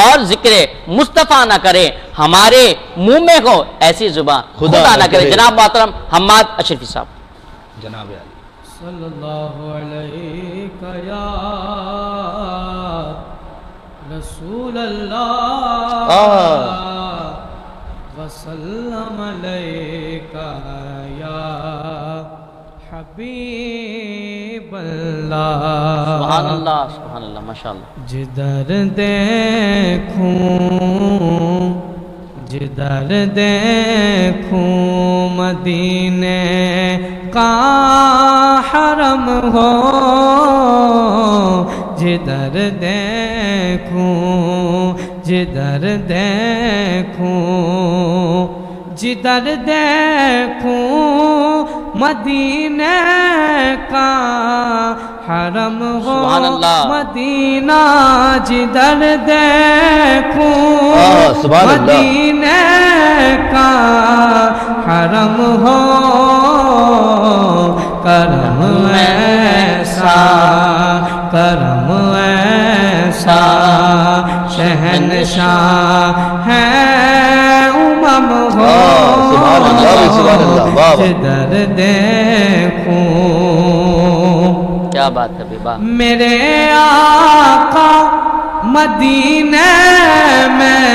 اور ذکر مصطفیٰ نہ کرے، ہمارے منہ میں ہو ایسی زبان خدا نہ کرے۔ جناب محترم حماد اشرفی صاحب۔ جناب علی صلی اللہ علیہ یا رسول اللہ وسلم علیہ یا حبیب اللہ۔ سبحان اللہ سبحان اللہ ماشاءاللہ۔ جدھر دیکھوں مدینے کا حرم ہو، جدھر دیکھوں مدینے کا حرم ہو، سبحان اللہ۔ مدینہ جدھر دیکھوں سبحان اللہ۔ مدینے کا حرم ہو، کرم ایسا شہنشاہ ہے امم ہو، سبحان اللہ سبحان اللہ۔ جدھر دیکھوں۔ کیا بات ہے بے میرے آقا مدینے میں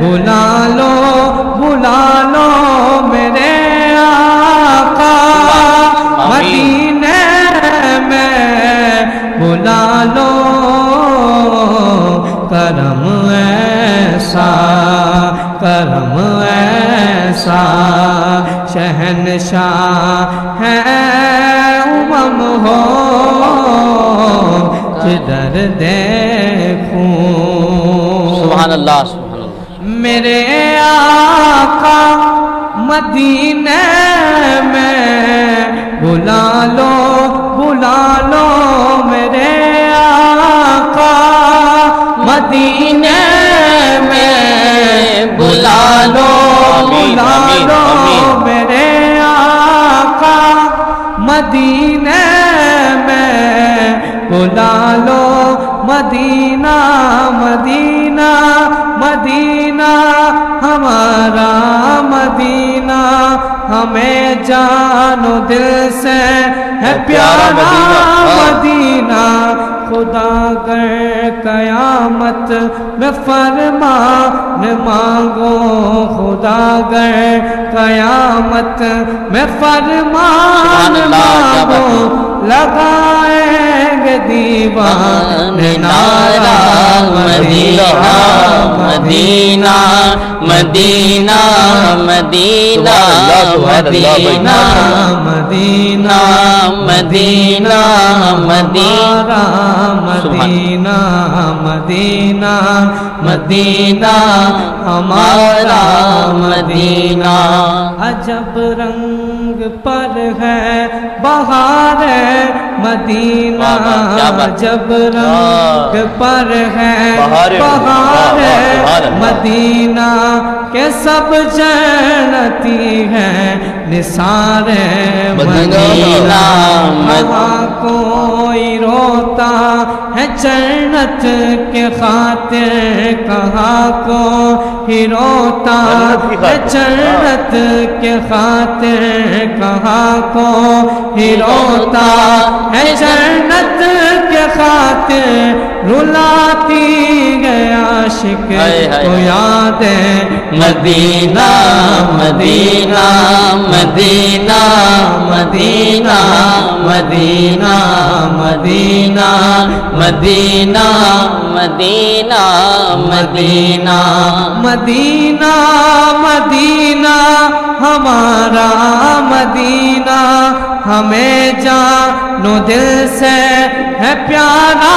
بلا لو میرے آقا مدینے میں بلا لو، کرم ایسا شہنشاہ ہے امم ہو، جدھر دیکھوں۔ سبحان اللہ سبحان اللہ۔ میرے آقا مدینے میں بلا لو میرے آقا مدینے میں بلا لو میرے آقا مدینے میں بلا لو، مدینہ ہمارا مدینہ ہمیں جان و دل سے ہے پیارا مدینہ، خدا گر قیامت میں فرمان مانگو، خدا گر قیامت میں فرمان مانگو، لگائیں گے دیوان نعرہ مدینہ مدینہ مدینہ مدینہ مدینہ مدینہ مدینہ مدینہ مدینہ مدینہ مدینہ ہمارا مدینہ، عجب رنگ پر ہے بہار مدینہ، عجب رنگ پر ہے بہار مدینہ، کہ سب جنتی ہیں نثار مدینہ، وہاں کوئی روتا ہے جنت کے خاطر، کہاں کوئی روتا ہے جنت کے خاطر، کہاں کوئی روتا ہے جنت کے خاطر، رلاتی گیا عاشق کو یاد ہے مدینہ مدینہ مدینہ مدینہ مدینہ مدینہ مدینہ مدینہ مدینہ مدینہ مدینہ ہمارا مدینہ ہمیں جان و دل سے ہے پیارا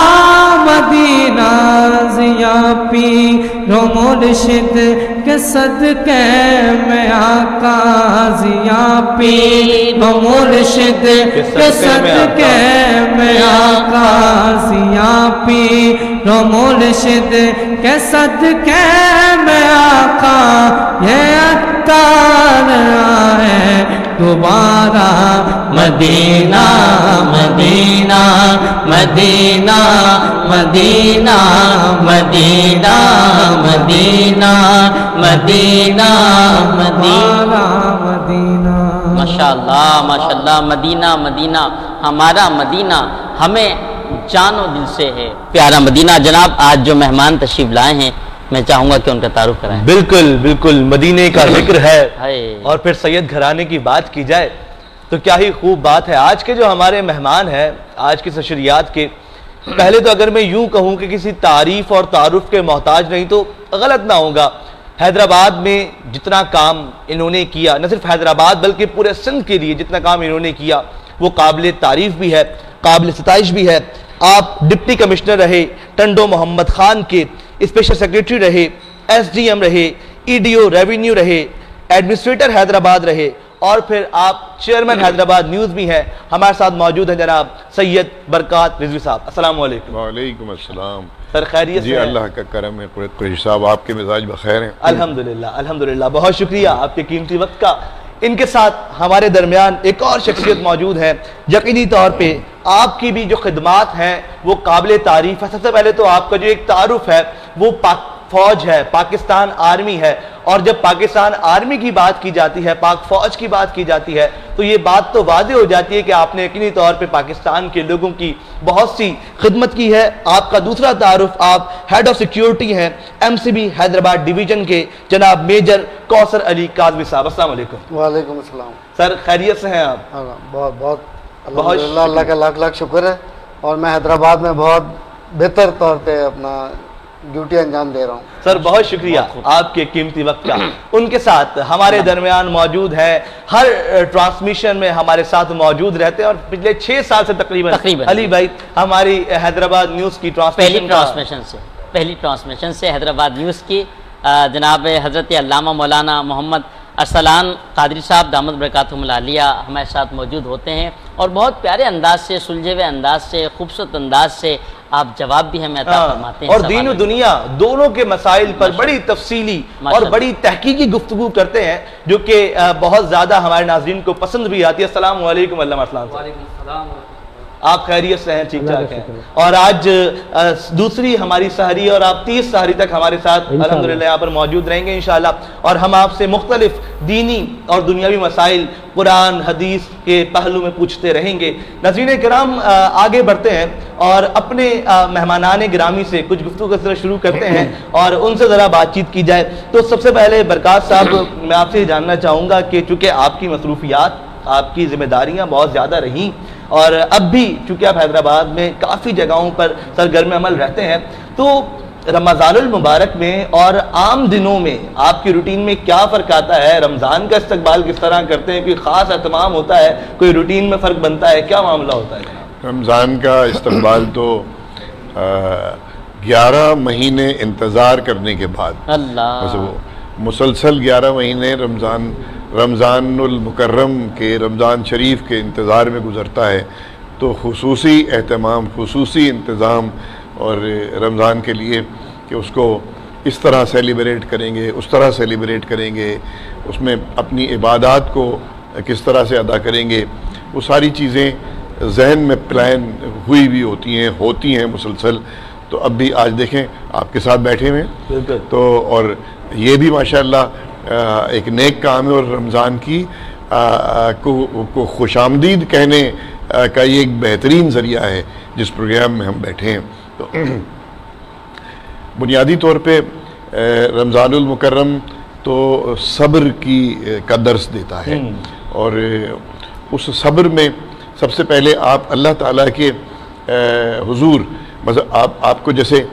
مدینہ، ضیاء پیر و مرشد کے صدقے میں آقا، ضیاء پیر و مرشد کے صدقے میں آقا، ضیاء پیر و مرشد کے صدقے میں آقا، یہ سرکار آئے دوبارہ مدینہ مدینہ مدینہ مدینہ مدینہ مدینہ مدینہ مدینہ مدینہ. ماشاءاللہ مدینہ مدینہ ہمارا مدینہ ہمیں جان و دل سے ہے پیارا مدینہ. جناب آج جو مہمان تشریف لائے ہیں میں چاہوں گا کہ ان کا تعارف کرائیں. بالکل بالکل مدینے کا ذکر ہے اور پھر سید گھرانے کی بات کی جائے تو کیا ہی خوب بات ہے. آج کے جو ہمارے مہمان ہیں آج کی نشریات کے، پہلے تو اگر میں یوں کہوں کہ کسی تعریف اور تعارف کے محتاج نہیں تو غلط نہ ہوگا. حیدرآباد میں جتنا کام انہوں نے کیا، نہ صرف حیدرآباد بلکہ پورے سندھ کے لیے جتنا کام انہوں نے کیا وہ قابل تعریف بھی ہے، قابل ستائش بھی ہے. آپ ڈپٹی کمشنر رہے ٹنڈو محمد خان کے، اسپیشل سیکریٹری رہے، ایس ڈی ایم رہے، ای ڈی او ریونیو رہے، ایڈمنسٹریٹر حیدرآباد رہے اور پھر آپ چیئرمین حیدرآباد نیوز بھی ہیں. ہمارے ساتھ موجود ہیں جناب سید برکات رضوی صاحب. السلام علیکم. وعلیکم السلام. سر خیریت سے؟ جی اللہ کا کرم ہے. قریشی صاحب آپ کے مزاج بخیر ہیں؟ الحمدللہ الحمدللہ. بہت شکریہ آپ کے قیمتی وقت کا. ان کے ساتھ ہمارے درمیان ایک اور شخصیت موجود ہے. یقینی طور پہ آپ کی بھی جو خدمات ہیں وہ قابل تعریف ہے. سب سے پہلے تو آپ کا جو ایک تعارف ہے وہ پاک فوج ہے، پاکستان آرمی ہے. اور جب پاکستان آرمی کی بات کی جاتی ہے، پاک فوج کی بات کی جاتی ہے تو یہ بات تو واضح ہو جاتی ہے کہ آپ نے یقینی طور پہ پاکستان کے لوگوں کی بہت سی خدمت کی ہے. آپ کا دوسرا تعارف، آپ ہیڈ آف سیکیورٹی ہیں M C B Hyderabad division کے جناب میجر کوثر علی کاظمی صاحب. السلام علیکم. وعلیکم السلام. سر خیریت سے ہیں آپ؟ بہت بہت الحمدللہ، اللہ کا لاکھ لاکھ شکر ہے. اور میں حیدرآباد میں بہت بہتر طور پہ اپنا ڈیوٹی انجام دے رہا ہوں. سر بہت شکریہ آپ کے قیمتی وقت کا. ان کے ساتھ ہمارے درمیان موجود ہیں، ہر ٹرانسمیشن میں ہمارے ساتھ موجود رہتے ہیں اور پچھلے 6 سال سے تقریباً علی بھائی ہماری حیدرآباد نیوز کی پہلی ٹرانسمیشن سے حیدرآباد نیوز کی جناب حضرت علامہ مولانا محمد ارسلان قادری صاحب دامت برکاتہم العالیہ ہمارے ساتھ موجود ہوتے ہیں اور بہت پیارے انداز سے، سلجھے ہوئے انداز سے، خوبصورت انداز سے آپ جواب بھی ہمیں عطا فرماتے ہیں اور دین و دنیا دونوں کے مسائل پر بڑی تفصیلی اور بڑی تحقیقی گفتگو کرتے ہیں جو کہ بہت زیادہ ہمارے ناظرین کو پسند بھی آتی ہے. السلام علیکم علامہ ارسلان صاحب. وعلیکم السلام. آپ خیریت سے ہیں؟ ٹھیک ٹھاک ہیں. اور آج دوسری ہماری سحری اور آپ 30 سحری تک ہمارے ساتھ الحمدللہ یہاں پر موجود رہیں گے انشاءاللہ. اور ہم آپ سے مختلف دینی اور دنیاوی مسائل قرآن حدیث کے پہلو میں پوچھتے رہیں گے. ناظرین کرام آگے بڑھتے ہیں اور اپنے مہمانان گرامی سے کچھ گفتگو کا سلسلہ شروع کرتے ہیں اور ان سے ذرا بات چیت کی جائے. تو سب سے پہلے برکات صاحب میں آپ سے جاننا چاہوں گا کہ چونکہ آپ کی مصروفیات، آپ کی ذمہ داریاں بہت زیادہ رہیں اور اب بھی چونکہ آپ حیدرآباد میں کافی جگہوں پر سرگرم عمل رہتے ہیں، تو رمضان المبارک میں اور عام دنوں میں آپ کی روٹین میں کیا فرق آتا ہے؟ رمضان کا استقبال کس طرح کرتے ہیں؟ کوئی خاص اہتمام ہوتا ہے؟ کوئی روٹین میں فرق بنتا ہے؟ کیا معاملہ ہوتا ہے؟ رمضان کا استقبال تو 11 مہینے انتظار کرنے کے بعد، مسلسل 11 مہینے رمضان المکرم کے، رمضان شریف کے انتظار میں گزرتا ہے. تو خصوصی اہتمام، خصوصی انتظام اور رمضان کے لیے کہ اس کو اس طرح سیلیبریٹ کریں گے، اس طرح سیلیبریٹ کریں گے، اس میں اپنی عبادات کو کس طرح سے ادا کریں گے، وہ ساری چیزیں ذہن میں پلان ہوئی ہوتی ہیں مسلسل. تو اب بھی آج دیکھیں آپ کے ساتھ بیٹھے ہوئے ہیں تو، اور یہ بھی ماشاءاللہ ایک نیک کام ہے اور رمضان کی کو خوش آمدید کہنے کا یہ ایک بہترین ذریعہ ہے جس پروگرام میں ہم بیٹھے ہیں. تو بنیادی طور پہ رمضان المکرم تو صبر کا درس دیتا ہے اور اس صبر میں سب سے پہلے آپ اللہ تعالیٰ کے حضور، مطلب آپ کو جیسے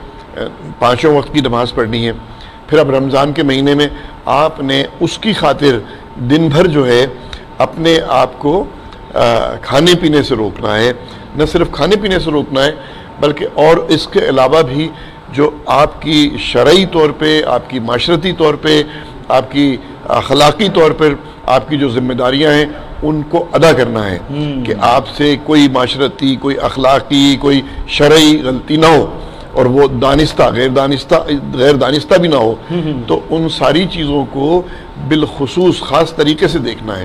5 وقت کی نماز پڑھنی ہے، پھر اب رمضان کے مہینے میں آپ نے اس کی خاطر دن بھر جو ہے اپنے آپ کو کھانے پینے سے روکنا ہے. نہ صرف کھانے پینے سے روکنا ہے بلکہ اور اس کے علاوہ بھی جو آپ کی شرعی طور پہ، آپ کی معاشرتی طور پہ، آپ کی اخلاقی طور پر آپ کی جو ذمہ داریاں ہیں ان کو ادا کرنا ہے کہ آپ سے کوئی معاشرتی، کوئی اخلاقی، کوئی شرعی غلطی نہ ہو. اور وہ دانستہ غیر دانستہ بھی نہ ہو، تو ان ساری چیزوں کو بالخصوص خاص طریقے سے دیکھنا ہے.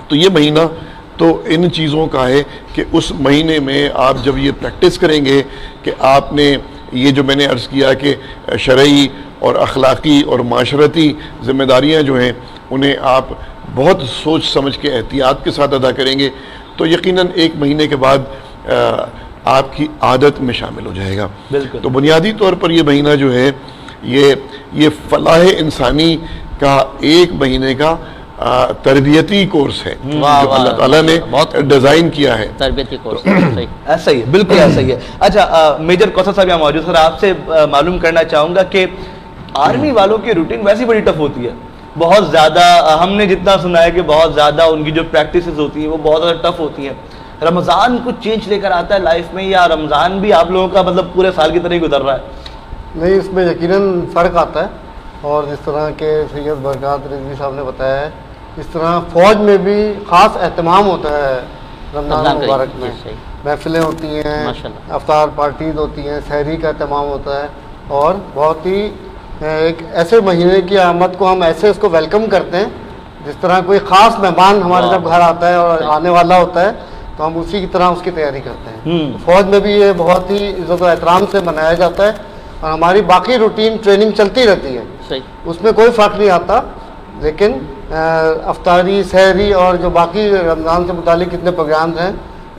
تو یہ مہینہ تو ان چیزوں کا ہے کہ اس مہینے میں آپ جب یہ پریکٹس کریں گے کہ آپ نے یہ جو میں نے عرض کیا کہ شرعی اور اخلاقی اور معاشرتی ذمہ داریاں جو ہیں انہیں آپ بہت سوچ سمجھ کے احتیاط کے ساتھ ادا کریں گے تو یقیناً ایک مہینے کے بعد آپ کی عادت میں شامل ہو جائے گا. تو بنیادی طور پر یہ مہینہ جو ہے یہ فلاح انسانی کا ایک مہینے کا تربیتی کورس ہے جو اللہ تعالیٰ نے ڈیزائن کیا ہے. تربیتی کورس ایسا ہی ہے، بالکل ایسا ہی ہے. اچھا میجر کوثر صاحب یہاں موجود، سر آپ سے معلوم کرنا چاہوں گا کہ آرمی والوں کی روٹین ویسی بڑی ٹف ہوتی ہے، بہت زیادہ ہم نے جتنا سنا ہے کہ بہت زیادہ ان کی جو پریکٹسز ہوتی ہیں وہ بہت زیادہ ٹف ہوتی ہیں. رمضان کچھ چینج لے کر آتا ہے لائف میں، یا رمضان بھی آپ لوگوں کا مطلب پورے سال کی طرح ہی گزر رہا ہے؟ نہیں، اس میں یقیناً فرق آتا ہے، اور جس طرح کہ سید برکات رضوی صاحب نے بتایا ہے اس طرح فوج میں بھی خاص اہتمام ہوتا ہے رمضان مبارک میں. محفلیں ہوتی ہیں، افطار پارٹیز ہوتی ہیں، سحری کا اہتمام ہوتا ہے، اور بہت ہی ایک ایسے مہینے کی آمد کو ہم ایسے اس کو ویلکم کرتے ہیں جس طرح کوئی خاص مہمان ہمارے جب گھر آتا ہے اور آنے والا ہوتا ہے تو ہم اسی کی طرح اس کی تیاری کرتے ہیں. فوج میں بھی یہ بہت ہی عزت و احترام سے منایا جاتا ہے، اور ہماری باقی روٹین ٹریننگ چلتی رہتی ہے، اس میں کوئی فرق نہیں آتا. لیکن افطاری، سحری اور جو باقی رمضان سے متعلق کتنے پروگرامز ہیں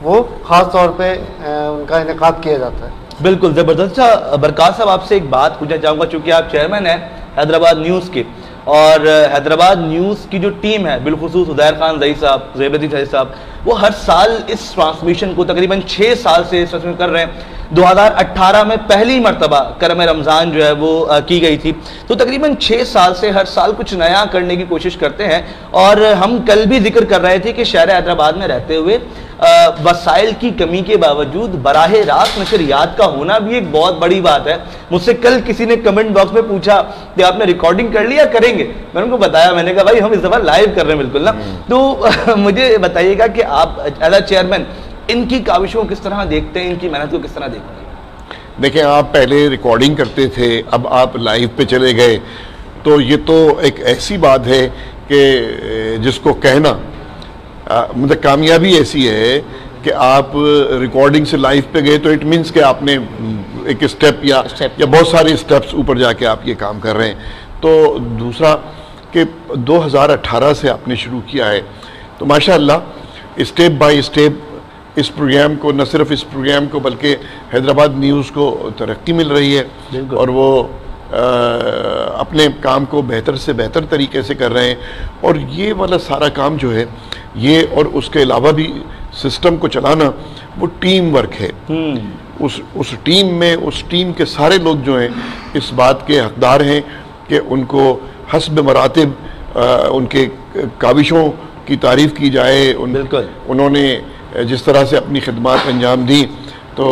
وہ خاص طور پہ ان کا انعقاد کیا جاتا ہے. بالکل زبردست. برکات صاحب آپ سے ایک بات پوچھنا چاہوں گا، چونکہ آپ چیئرمین ہیں حیدرآباد نیوز کے، اور حیدرآباد نیوز کی جو ٹیم ہے بالخصوص عزیر خان زئی صاحب، زیب الدین زئی صاحب، وہ ہر سال اس ٹرانسمیشن کو تقریباً 6 سال سے ٹرانسمیٹ کر رہے ہیں. 2018 میں پہلی مرتبہ کرم رمضان جو ہے وہ کی گئی تھی، تو تقریباً 6 سال سے ہر سال کچھ نیا کرنے کی کوشش کرتے ہیں. اور ہم کل بھی ذکر کر رہے تھے کہ شہر حیدرآباد میں رہتے ہوئے وسائل کی کمی کے باوجود براہ راست نشریات کا ہونا بھی ایک بہت بڑی بات ہے. مجھ سے کل کسی نے کمنٹ باکس میں پوچھا کہ آپ نے ریکارڈنگ کر لیا، کریں گے؟ میں نے ان کو بتایا، میں نے کہا بھائی ہم اس دفعہ لائیو کر رہے ہیں بالکل نا. تو مجھے بتائیے گا کہ آپ ایز اے چیئرمین ان کی کاوشوں کو کس طرح دیکھتے ہیں، ان کی محنت کو کس طرح دیکھتے ہیں؟ دیکھیں، آپ پہلے ریکارڈنگ کرتے تھے، اب آپ لائیو پہ چلے گئے، تو یہ تو ایک ایسی بات ہے کہ جس کو کہنا مطلب کامیابی ایسی ہے کہ آپ ریکارڈنگ سے لائیو پہ گئے تو اٹ مینس کہ آپ نے ایک اسٹیپ یا بہت سارے اسٹیپس اوپر جا کے آپ یہ کام کر رہے ہیں. تو دوسرا کہ 2018 سے آپ نے شروع کیا ہے، تو ماشاءاللہ اسٹیپ بائی اسٹیپ اس پروگرام کو، نہ صرف اس پروگرام کو بلکہ حیدرآباد نیوز کو ترقی مل رہی ہے، اور وہ اپنے کام کو بہتر سے بہتر طریقے سے کر رہے ہیں. اور یہ والا سارا کام جو ہے یہ، اور اس کے علاوہ بھی سسٹم کو چلانا، وہ ٹیم ورک ہے. اس ٹیم میں اس ٹیم کے سارے لوگ جو ہیں اس بات کے حقدار ہیں کہ ان کو حسب مراتب ان کے کاوشوں کی تعریف کی جائے. انہوں نے جس طرح سے اپنی خدمات انجام دی تو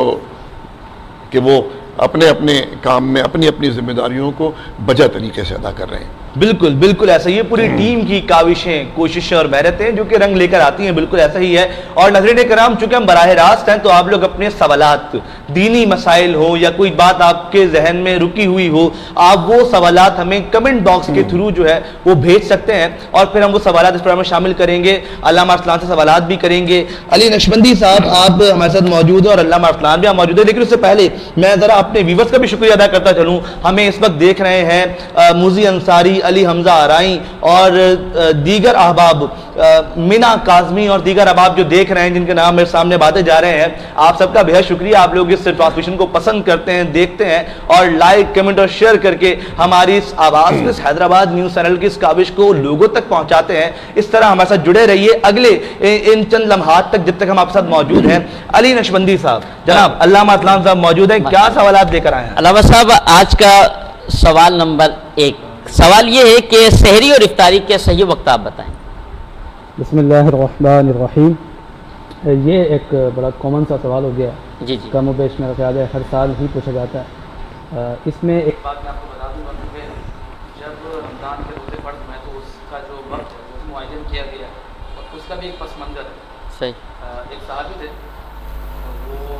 کہ وہ اپنے اپنے کام میں اپنی اپنی ذمہ داریوں کو بجا طریقے سے ادا کر رہے ہیں. بالکل بالکل ایسا ہی ہے. پوری ٹیم کی کاوشیں، کوششیں اور محنتیں جو کہ رنگ لے کر آتی ہیں، بالکل ایسا ہی ہے. اور ناظرین کرام، چونکہ ہم براہ راست ہیں تو آپ لوگ اپنے سوالات، دینی مسائل ہو یا کوئی بات آپ کے ذہن میں رکی ہوئی ہو، آپ وہ سوالات ہمیں کمنٹ باکس کے تھرو جو ہے وہ بھیج سکتے ہیں، اور پھر ہم وہ سوالات اس پروگرام میں شامل کریں گے. علامہ ارسلان سے سوالات بھی کریں گے. علی نقشبندی صاحب آپ ہمارے ساتھ موجود ہیں اور علامہ ارسلان بھی موجود ہے. لیکن اس سے پہلے میں ذرا اپنے ویورز کا بھی شکریہ ادا کرتا چلوں. ہمیں اس وقت دیکھ رہے ہیں موزی انصاری، علی حمزہ آرائی اور دیگر احباب، مینا کاظمی اور دیگر احباب جو دیکھ رہے ہیں، جن کے نام میرے سامنے باتیں جا رہے ہیں. آپ سب کا بہت شکریہ. آپ لوگ اس ٹرانسمیشن کو پسند کرتے ہیں، دیکھتے ہیں، اور لائک، کمنٹ اور شیئر کر کے ہماری اس آواز کو، اس حیدرآباد نیوز چینل کی اس کاوش کو لوگوں تک پہنچاتے ہیں. اس طرح ہمارے ساتھ جڑے رہیے اگلے ان چند لمحات تک جب تک ہم آپ کے ساتھ موجود ہیں. علی نقشبندی صاحب، جناب علامہ ارسلان صاحب موجود ہیں، کیا سوالات لے کر آئے ہیں؟ علامہ صاحب، آج کا سوال نمبر 1 سوال یہ ہے کہ سحری اور افطاری کے صحیح وقت آپ بتائیں. بسم اللہ الرحمن الرحیم. یہ ایک بڑا کامن سا سوال ہو گیا، جی کم و بیش میرا خیال ہے ہر سال ہی پوچھا جاتا ہے. اس میں ایک بات میں آپ کو بتا دوں گا کہ جب رمضان کے روزے فرض میں تو اس کا جو وقت ہے وہ معین کیا گیا، اور اس کا بھی ایک پس منظر ہے. صحیح. ایک صحابی تھے، وہ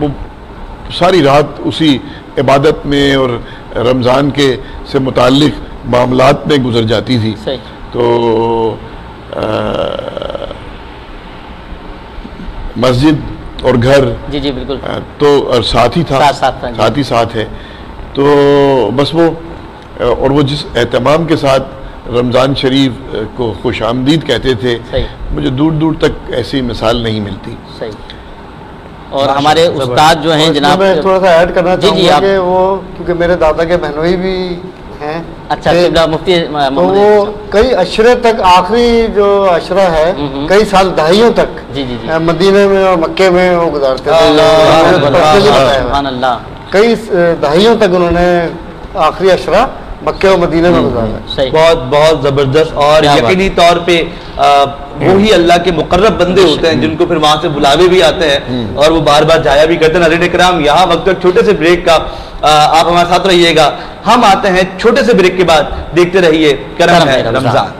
وہ ساری رات اسی عبادت میں اور رمضان کے سے متعلق معاملات میں گزر جاتی تھی. تو مسجد اور گھر جی بالکل تو اور ساتھ ہی تھا، ساتھ ہی ساتھ ہے. تو بس وہ اور وہ جس اہتمام کے ساتھ رمضان شریف کو خوش آمدید کہتے تھے، مجھے دور دور تک ایسی مثال نہیں ملتی. اور ہمارے استاد جو ہیں جناب، میں تھوڑا سا ایڈ کرنا چاہوں گا کہ وہ کیونکہ میرے دادا کے بہنوئی بھی ہیں، اچھا مفتی، تو وہ کئی عشرے تک، آخری جو عشرہ ہے کئی سال دہائیوں تک مدینے میں اور مکے میں وہ گزارتے تھے. کئی دہائیوں تک انہوں نے آخری عشرہ مکہ و مدینہ میں گزارا. بہت بہت زبردست. اور یقینی طور پہ وہی اللہ کے مقرب بندے ہوتے ہیں جن کو پھر وہاں سے بلاوے بھی آتے ہیں اور وہ بار بار جایا بھی کرتے ہیں. ناظرین اکرام، یہاں وقت چھوٹے سے بریک کا، آپ ہمارے ساتھ رہیے گا. ہم آتے ہیں چھوٹے سے بریک کے بعد. دیکھتے رہیے کرم ہے رمضان.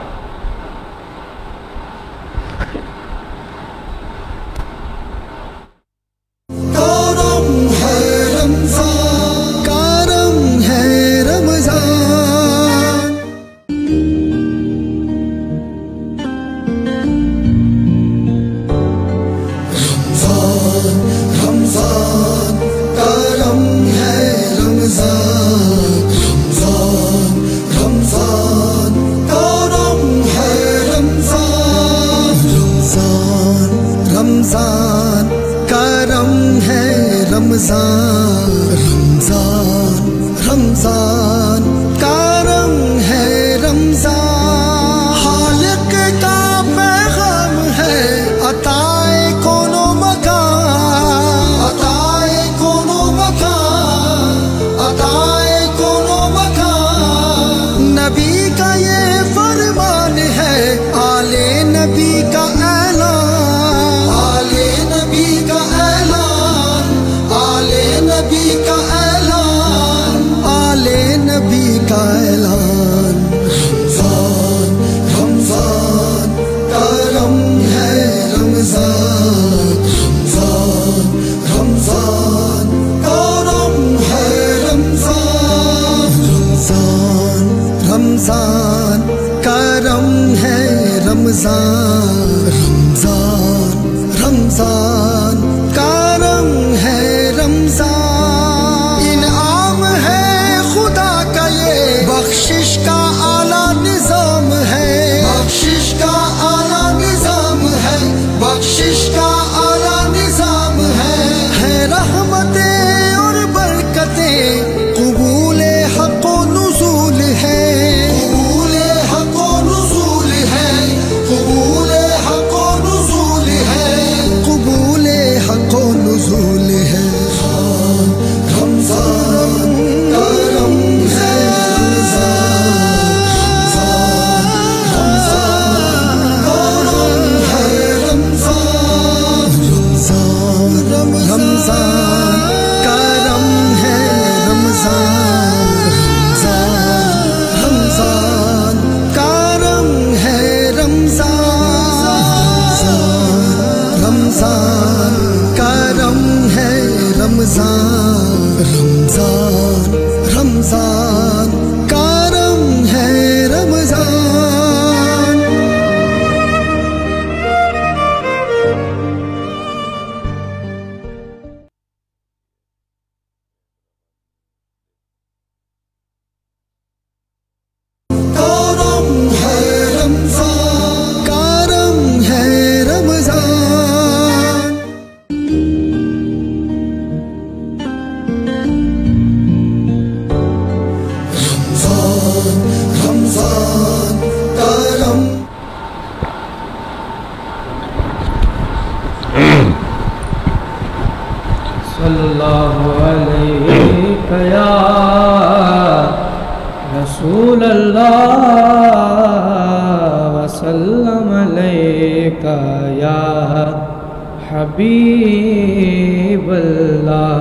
حبیب اللہ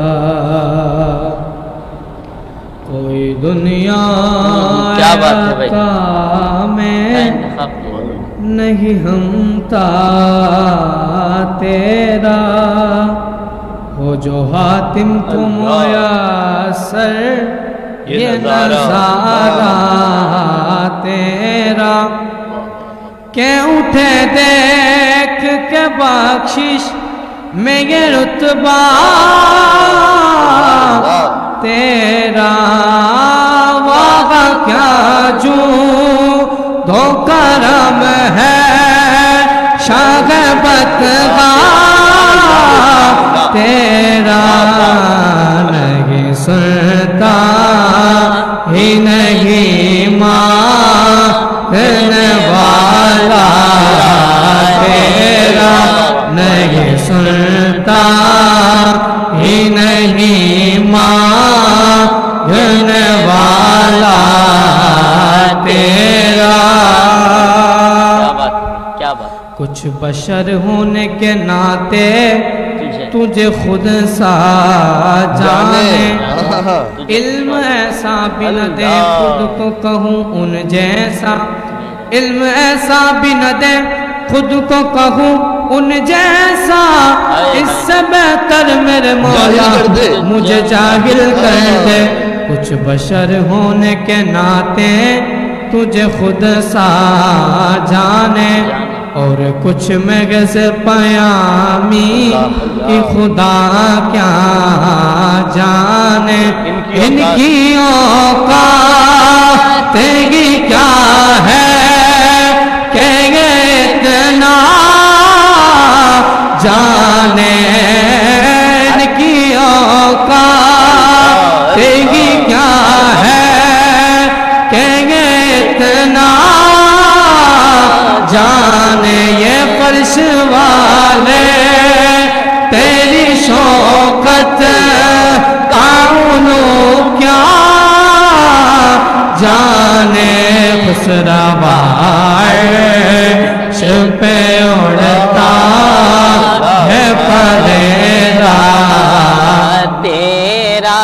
کوئی دنیا میں نہیں ہمتا تیرا ہو جو حاتم کو میسر یہ نظارہ تیرا، کہ اٹھے دیکھ کے بخشش میں یہ رتبہ تیرا، واہ کیا جو دو کرم ہے شاہ بدگاہ تیرا، نہیں سنتا ہی نہیں ماننے والا تیرا، نہیں سنتا ہی نہیں ماننے والا تیرا۔ کیا بات، کچھ بشر ہونے کے ناطے تجھے خود سا جانے، علم ایسا بھی نہ دے خود کو کہوں ان جیسا، علم ایسا بھی نہ دے خود کو کہوں ان جیسا، اس سے بہتر میرے مولا مجھے جاہل کر دے۔ کچھ بشر ہونے کے ناطے تجھے خود سا جانے، اور کچھ مغز پیامی کی خدا کیا جانے، ان کی اوقات ہی کیا ہے کہ اتنا جانے، ان کی اوقات ہی کیا ہے کہ اتنا جانے، یہ فرش والے تیری شوکت کاؤنو کیا جانے، خسروائے پہ اڑتا ہے پریرا تیرا،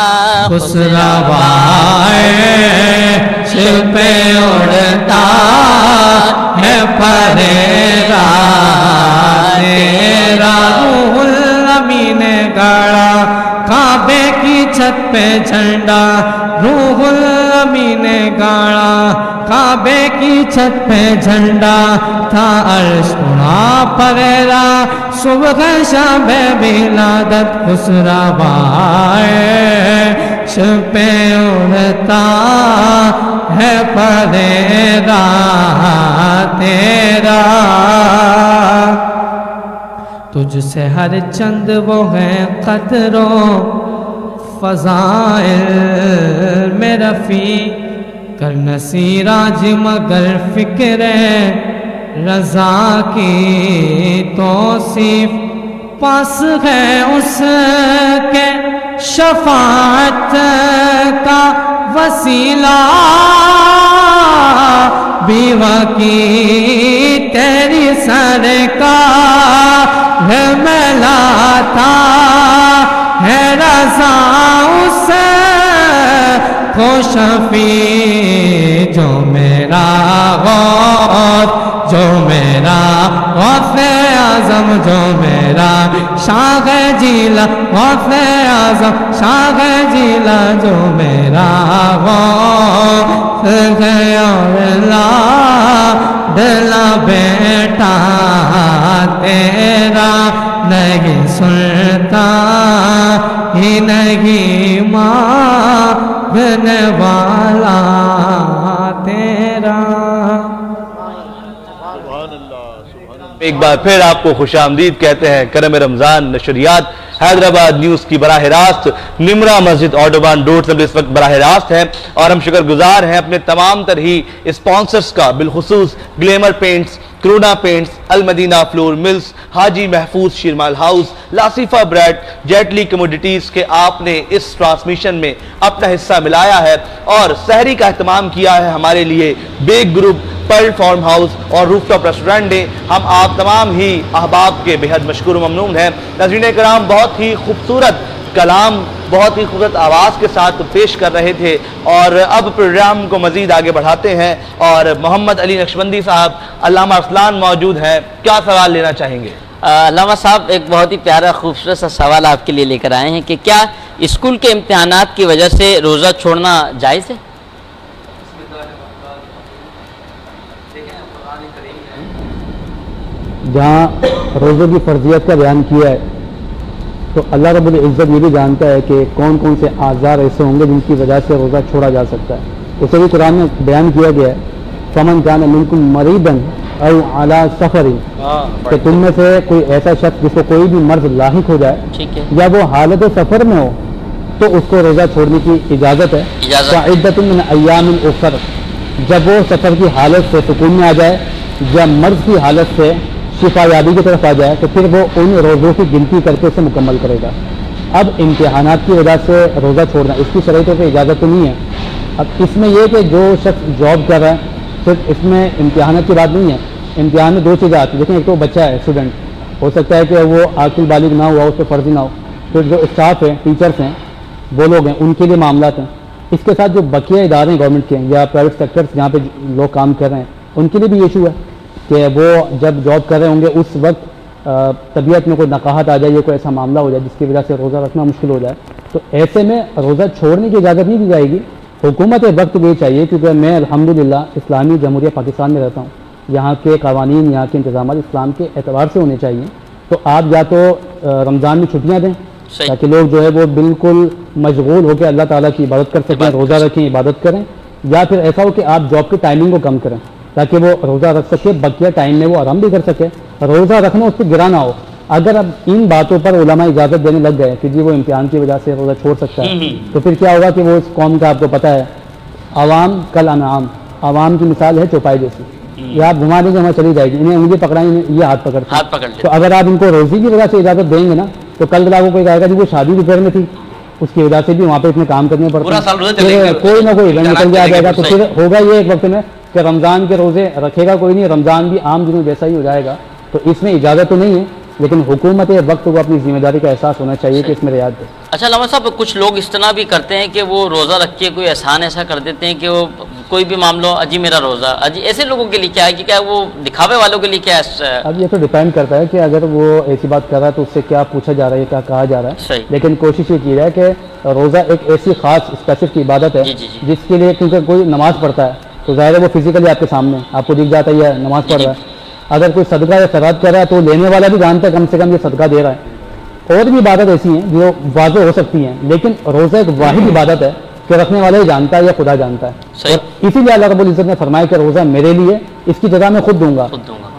خسروائے پہ اڑتا ہے پریرا تیرا، روح الامین نے گاڑا کعبے کی چھت پہ جھنڈا، روح الامین نے گاڑا کعبے کی چھت پہ جھنڈا، تھا عرش اڑا پریرا صبح شب ولادت، خسروائے پہ اڑتا ہے پریرا تیرا، تجھ سے ہر چند وہ ہے قدروں فضائل میں رفیع، کر نصیراج مگر فکر رضا کی توصیف، پاس ہے اس کے شفاعت کا وسیلہ، بیوہ کی تیری سرکار میں لاتا ہے رضا اس کو شفیع، جو میرا غوث، جو میرا غوث اعظم، جو میرا شاہ جیلا غوث اعظم شاہ جیلا، جو میرا غوث ہے اور لاڈلا بیٹا تیرا، نہیں سنتا ہی نہیں ماننے والا تیرا۔ ایک بار پھر آپ کو خوش آمدید کہتے ہیں۔ کرم رمضان نشریات حیدرآباد نیوز کی براہ راست نمرا مسجد آٹوبان روڈ سے اس وقت براہ راست ہے، اور ہم شکر گزار ہیں اپنے تمام تر ہی اسپانسرز کا، بالخصوص گلیمر پینٹس، کرونا پینٹس، المدینہ flour mills, Haji Mahfooz Sheermal house, Lasifa bread, Jaitley commodities کے آپ نے اس ٹرانسمیشن میں اپنا حصہ ملایا ہے، اور سحری کا اہتمام کیا ہے ہمارے لیے Baig group, pearl farm house اور روف ٹاپ ریسٹورینٹ نے۔ ہم آپ تمام ہی احباب کے بہت مشکور و ممنون ہیں۔ ناظرین کرام، بہت ہی خوبصورت کلام، بہت ہی خوبصورت آواز کے ساتھ پیش کر رہے تھے، اور اب پروگرام کو مزید آگے بڑھاتے ہیں، اور محمد علی نقشبندی صاحب علامہ ارسلان موجود ہیں، کیا سوال لینا چاہیں گے؟ علامہ صاحب ایک بہت ہی پیارا خوبصورت سا سوال آپ کے لیے لے کر آئے ہیں کہ کیا اسکول کے امتحانات کی وجہ سے روزہ چھوڑنا جائز ہے؟ جہاں روزے کی فرضیت کا بیان کیا ہے تو اللہ رب العزت یہ بھی جانتا ہے کہ کون کون سے آزار ایسے ہوں گے جن کی وجہ سے روزہ چھوڑا جا سکتا ہے. اسے بھی قرآن میں بیان کیا گیا ہے فمن کان منکم مریضا او علی سفر، کہ تم میں سے کوئی ایسا شخص جس کو کوئی بھی مرض لاحق ہو جائے یا وہ حالت سفر میں ہو تو اس کو روزہ چھوڑنے کی اجازت ہے. فعدۃ من ایام اخر، جب وہ سفر کی حالت سے سکون میں آ جائے یا مرض کی حالت سے شفا یابی کی طرف آ جائے تو پھر وہ ان روزوں کی گنتی کر کے اسے مکمل کرے گا. اب امتحانات کی وجہ سے روزہ چھوڑنا اس کی شرائطوں پہ اجازت تو نہیں ہے. اب اس میں یہ کہ جو شخص جاب کر رہا ہے صرف اس میں امتحانات کی بات نہیں ہے. امتحان میں دو چیزیں آتی ہیں. دیکھیں ایک تو بچہ ہے اسٹوڈنٹ، ہو سکتا ہے کہ وہ عاقل بالغ نہ ہوا، اس پہ فرضی نہ ہو. پھر جو اسٹاف ہے، ٹیچرس ہیں، وہ لوگ ہیں، ان کے لیے معاملات ہیں. اس کے ساتھ جو بقیہ ادارے ہیں گورنمنٹ کے یا پرائیویٹ سیکٹرس جہاں پہ لوگ کام کر رہے ہیں ان کے لیے بھی ایشو ہے کہ وہ جب جاب کر رہے ہوں گے اس وقت طبیعت میں کوئی نقاہت آ جائے یا کوئی ایسا معاملہ ہو جائے جس کی وجہ سے روزہ رکھنا مشکل ہو جائے تو ایسے میں روزہ چھوڑنے کی اجازت نہیں دی جائے گی. حکومت وقت یہ چاہیے، کیونکہ میں الحمدللہ اسلامی جمہوریہ پاکستان میں رہتا ہوں، یہاں کے قوانین یہاں کے انتظامات اسلام کے اعتبار سے ہونے چاہیے. تو آپ یا تو رمضان میں چھٹیاں دیں تاکہ لوگ جو ہے وہ بالکل مشغول ہو کے اللہ تعالیٰ کی عبادت کر سکیں، روزہ رکھیں، عبادت کریں، یا پھر ایسا ہو کہ آپ جاب کی ٹائمنگ کو کم کریں تاکہ وہ روزہ رکھ سکے، بقیہ ٹائم میں وہ آرام بھی کر سکے. روزہ رکھنا اس پہ گرا نہ ہو. اگر اب ان باتوں پر علماء اجازت دینے لگ گئے کہ جی وہ امتحان کی وجہ سے روزہ چھوڑ سکتا ہے تو پھر کیا ہوگا کہ وہ اس قوم کا آپ کو پتہ ہے عوام کل انعام، عوام کی مثال ہے چوپائے جیسی. یہ آپ گھما دیں گے ہمیں چلی جائے گی، انہیں انگلی پکڑائیں یہ ہاتھ پکڑتے. تو اگر آپ ان کو روزی کی وجہ سے اجازت دیں گے نا تو کل کو کوئی کہے گا جی وہ شادی کی پیر میں تھی، اس کی وجہ سے بھی وہاں پہ اتنے کام کرنے پڑتے ہیں، کوئی نہ کوئی ایونٹ نکل جائے گا. تو پھر ہوگا یہ ایک وقت میں کہ رمضان کے روزے رکھے گا کوئی نہیں، رمضان بھی عام دنوں جیسا ہی ہو جائے گا. تو اس میں اجازت تو نہیں ہے لیکن حکومت وقت کو اپنی ذمہ داری کا احساس ہونا چاہیے کہ اس میں رعایت دے. اچھا علامہ صاحب، کچھ لوگ اس طرح بھی کرتے ہیں کہ وہ روزہ رکھ کے کوئی احسان ایسا کر دیتے ہیں کہ وہ کوئی بھی معاملہ اجی میرا روزہ اجی، ایسے لوگوں کے لیے کیا ہے کہ کیا وہ دکھاوے والوں کے لیے کیا ہے؟ اب یہ تو ڈیپینڈ کرتا ہے کہ اگر وہ ایسی بات کر رہا ہے تو اس سے کیا پوچھا جا رہا ہے، کیا کہا جا رہا ہے. صحیح. لیکن کوشش یہ کی جائے کہ روزہ ایک ایسی خاص اسپیسیفک عبادت ہے جس کے لیے کیونکہ کوئی نماز پڑھتا ہے تو ظاہر ہے وہ فزیکلی آپ کے سامنے آپ کو دکھ جاتا ہے نماز پڑھ رہا ہے. اگر کوئی صدقہ یا خیرات کر رہا ہے تو لینے والا بھی جانتا ہے کم سے کم یہ صدقہ دے رہا ہے. اور بھی عبادت ایسی ہیں جو واضح ہو سکتی ہیں لیکن روزہ ایک واحد عبادت ہے کہ رکھنے والا ہی جانتا ہے یا خدا جانتا ہے. اور اسی لیے اللہ رب العزت نے فرمایا کہ روزہ میرے لیے، اس کی جزا میں خود دوں گا.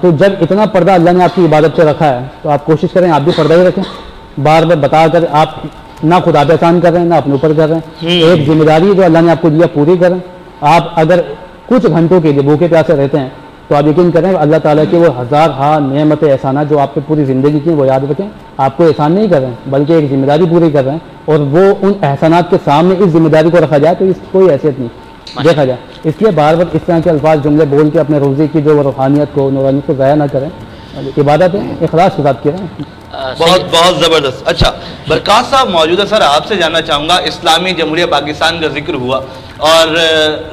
تو جب اتنا پردہ اللہ نے آپ کی عبادت پہ رکھا ہے تو آپ کوشش کریں آپ بھی پردہ ہی رکھیں. بار بار بتا کر آپ نہ خدا پہ احسان کر رہے ہیں نہ اپنے اوپر کر رہے ہیں. ایک ذمہ داری جو اللہ نے آپ کو دیا پوری کریں. آپ اگر کچھ گھنٹوں کے لیے بھوکے پیاسے رہتے ہیں تو آپ یقین کریں اللہ تعالیٰ کے وہ ہزار نعمت احسانات جو آپ پہ پوری زندگی کی وہ یاد رکھیں. آپ کو احسان نہیں کر رہے ہیں بلکہ ایک ذمہ داری پوری کر رہے ہیں اور وہ ان احسانات کے سامنے اس ذمہ داری کو رکھا جائے تو اس کوئی حیثیت نہیں دیکھا جائے. اس لیے بار بار اس طرح کے الفاظ جملے بول کے اپنے روزے کی جو روحانیت کو نورانیت کو ضائع نہ کریں. عبادت ہے اخلاص کے ساتھ کریں. بہت بہت زبردست. اچھا برکات صاحب موجود ہے سر، آپ سے جاننا چاہوں گا اسلامی جمہوریہ پاکستان کا ذکر ہوا اور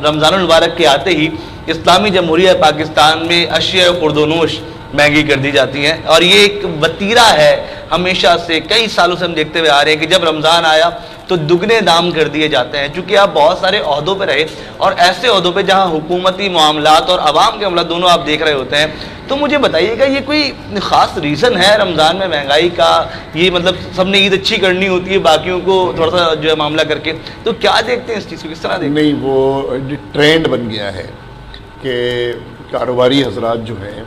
رمضان المبارک کے آتے ہی اسلامی جمہوریہ پاکستان میں اشیاء خورد و نوش مہنگی کر دی جاتی ہیں اور یہ ایک وتیرہ ہے ہمیشہ سے، کئی سالوں سے ہم دیکھتے ہوئے آ رہے ہیں کہ جب رمضان آیا تو دگنے دام کر دیے جاتے ہیں. چونکہ آپ بہت سارے عہدوں پہ رہے اور ایسے عہدوں پہ جہاں حکومتی معاملات اور عوام کے معاملات دونوں آپ دیکھ رہے ہوتے ہیں، تو مجھے بتائیے گا یہ کوئی خاص ریزن ہے رمضان میں مہنگائی کا؟ یہ مطلب سب نے عید اچھی کرنی ہوتی ہے باقیوں کو تھوڑا سا جو ہے معاملہ کر کے، تو کیا دیکھتے ہیں اس چیز کو، کس طرح دیکھتے ہیں؟ نہیں، وہ ٹرینڈ بن گیا ہے کہ کاروباری حضرات جو ہیں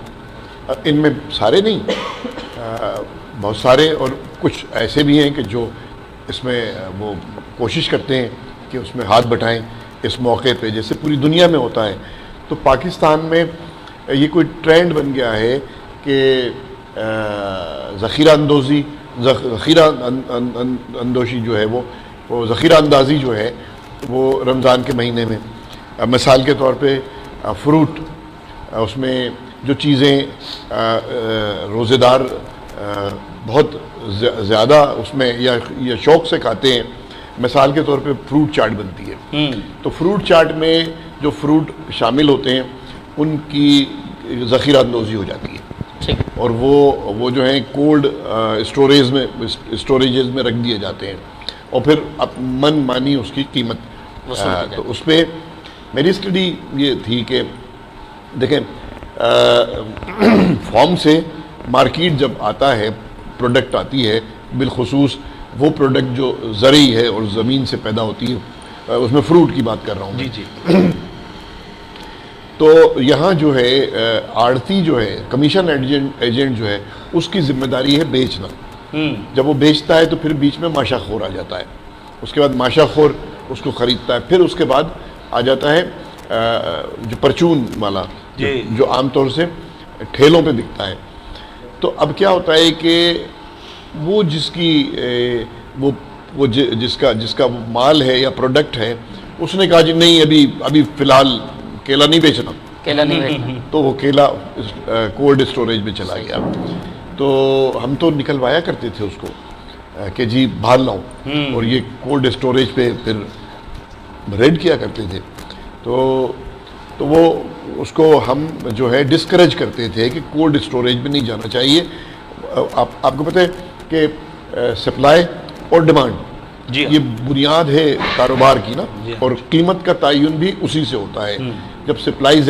ان میں سارے نہیں بہت سارے اور کچھ ایسے بھی ہیں کہ جو اس میں وہ کوشش کرتے ہیں کہ اس میں ہاتھ بٹائیں اس موقع پہ، جیسے پوری دنیا میں ہوتا ہے. تو پاکستان میں یہ کوئی ٹرینڈ بن گیا ہے کہ ذخیرہ اندوشی جو ہے وہ ذخیرہ اندازی جو ہے وہ رمضان کے مہینے میں، مثال کے طور پہ فروٹ، اس میں جو چیزیں روزے دار بہت زیادہ اس میں یا شوق سے کھاتے ہیں، مثال کے طور پہ فروٹ چاٹ بنتی ہے. تو فروٹ چاٹ میں جو فروٹ شامل ہوتے ہیں ان کی ذخیرہ اندوزی ہو جاتی ہے. اور وہ جو ہیں کولڈ اسٹوریجز میں رکھ دیے جاتے ہیں اور پھر من مانی اس کی قیمت. تو اس پہ میری اسٹڈی یہ تھی کہ دیکھیں فارم سے مارکیٹ جب آتا ہے پروڈکٹ آتی ہے, بالخصوص وہ پروڈکٹ جو زرعی ہے اور زمین سے پیدا ہوتی ہے, اس میں فروٹ کی بات کر رہا ہوں. جی تو یہاں جو ہے آڑتی جو ہے کمیشن ایجنٹ جو ہے اس کی ذمہ داری ہے بیچنا. جب وہ بیچتا ہے تو پھر بیچ میں ماشا خور آ جاتا ہے, اس کے بعد ماشا خور اس کو خریدتا ہے, پھر اس کے بعد آ جاتا ہے جو پرچون والا جو عام طور سے ٹھیلوں پہ بکتا ہے. تو اب کیا ہوتا ہے کہ وہ جس کی جس کا مال ہے یا پروڈکٹ ہے, اس نے کہا جی نہیں ابھی فی الحال کیلا نہیں بیچنا, تو وہ کیلا کولڈ اسٹوریج میں چلا گیا. تو ہم تو نکلوایا کرتے تھے اس کو کہ جی باہر لاؤں, اور یہ کولڈ اسٹوریج پہ پھر ریڈ کیا کرتے تھے. تو وہ اس کو ہم جو ہے ڈسکریج کرتے تھے کہ کولڈ اسٹوریج میں نہیں جانا چاہیے. آپ کو پتہ ہے کہ سپلائی اور ڈیمانڈ یہ بنیاد ہے کاروبار کی نا, اور قیمت کا تعین بھی اسی سے ہوتا ہے. جب سپلائی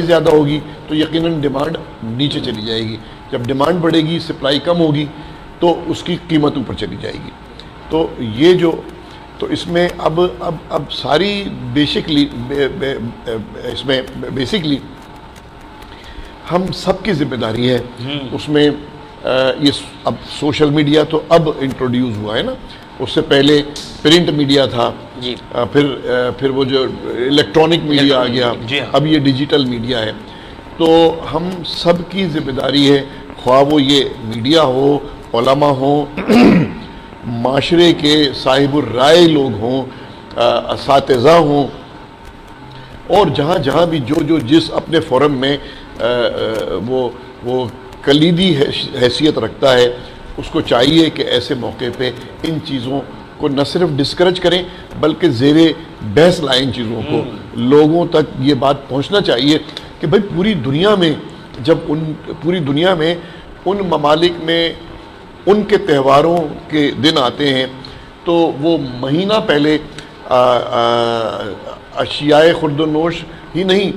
زیادہ ہوگی تو یقیناً ڈیمانڈ نیچے چلی جائے گی, جب ڈیمانڈ بڑھے گی سپلائی کم ہوگی تو اس کی قیمت اوپر چلی جائے گی. تو یہ تو اس میں اب ساری بیسکلی ہم سب کی ذمہ داری ہے اس میں. یہ اب سوشل میڈیا تو اب انٹروڈیوس ہوا ہے نا, اس سے پہلے پرنٹ میڈیا تھا, پھر وہ جو الیکٹرانک میڈیا آ گیا, اب یہ ڈیجیٹل میڈیا ہے. تو ہم سب کی ذمہ داری ہے, خواہ وہ یہ میڈیا ہو, علماء ہوں, معاشرے کے صاحب الرائے لوگ ہوں, اساتذہ ہوں, اور جہاں بھی جو جس اپنے فورم میں وہ کلیدی حیثیت رکھتا ہے, اس کو چاہیے کہ ایسے موقع پہ ان چیزوں کو نہ صرف ڈسکریج کریں بلکہ زیر بحث لائیں ان چیزوں کو. لوگوں تک یہ بات پہنچنا چاہیے کہ بھائی پوری دنیا میں ان ممالک میں ان کے تہواروں کے دن آتے ہیں تو وہ مہینہ پہلے اشیاء خورد و نوش ہی نہیں,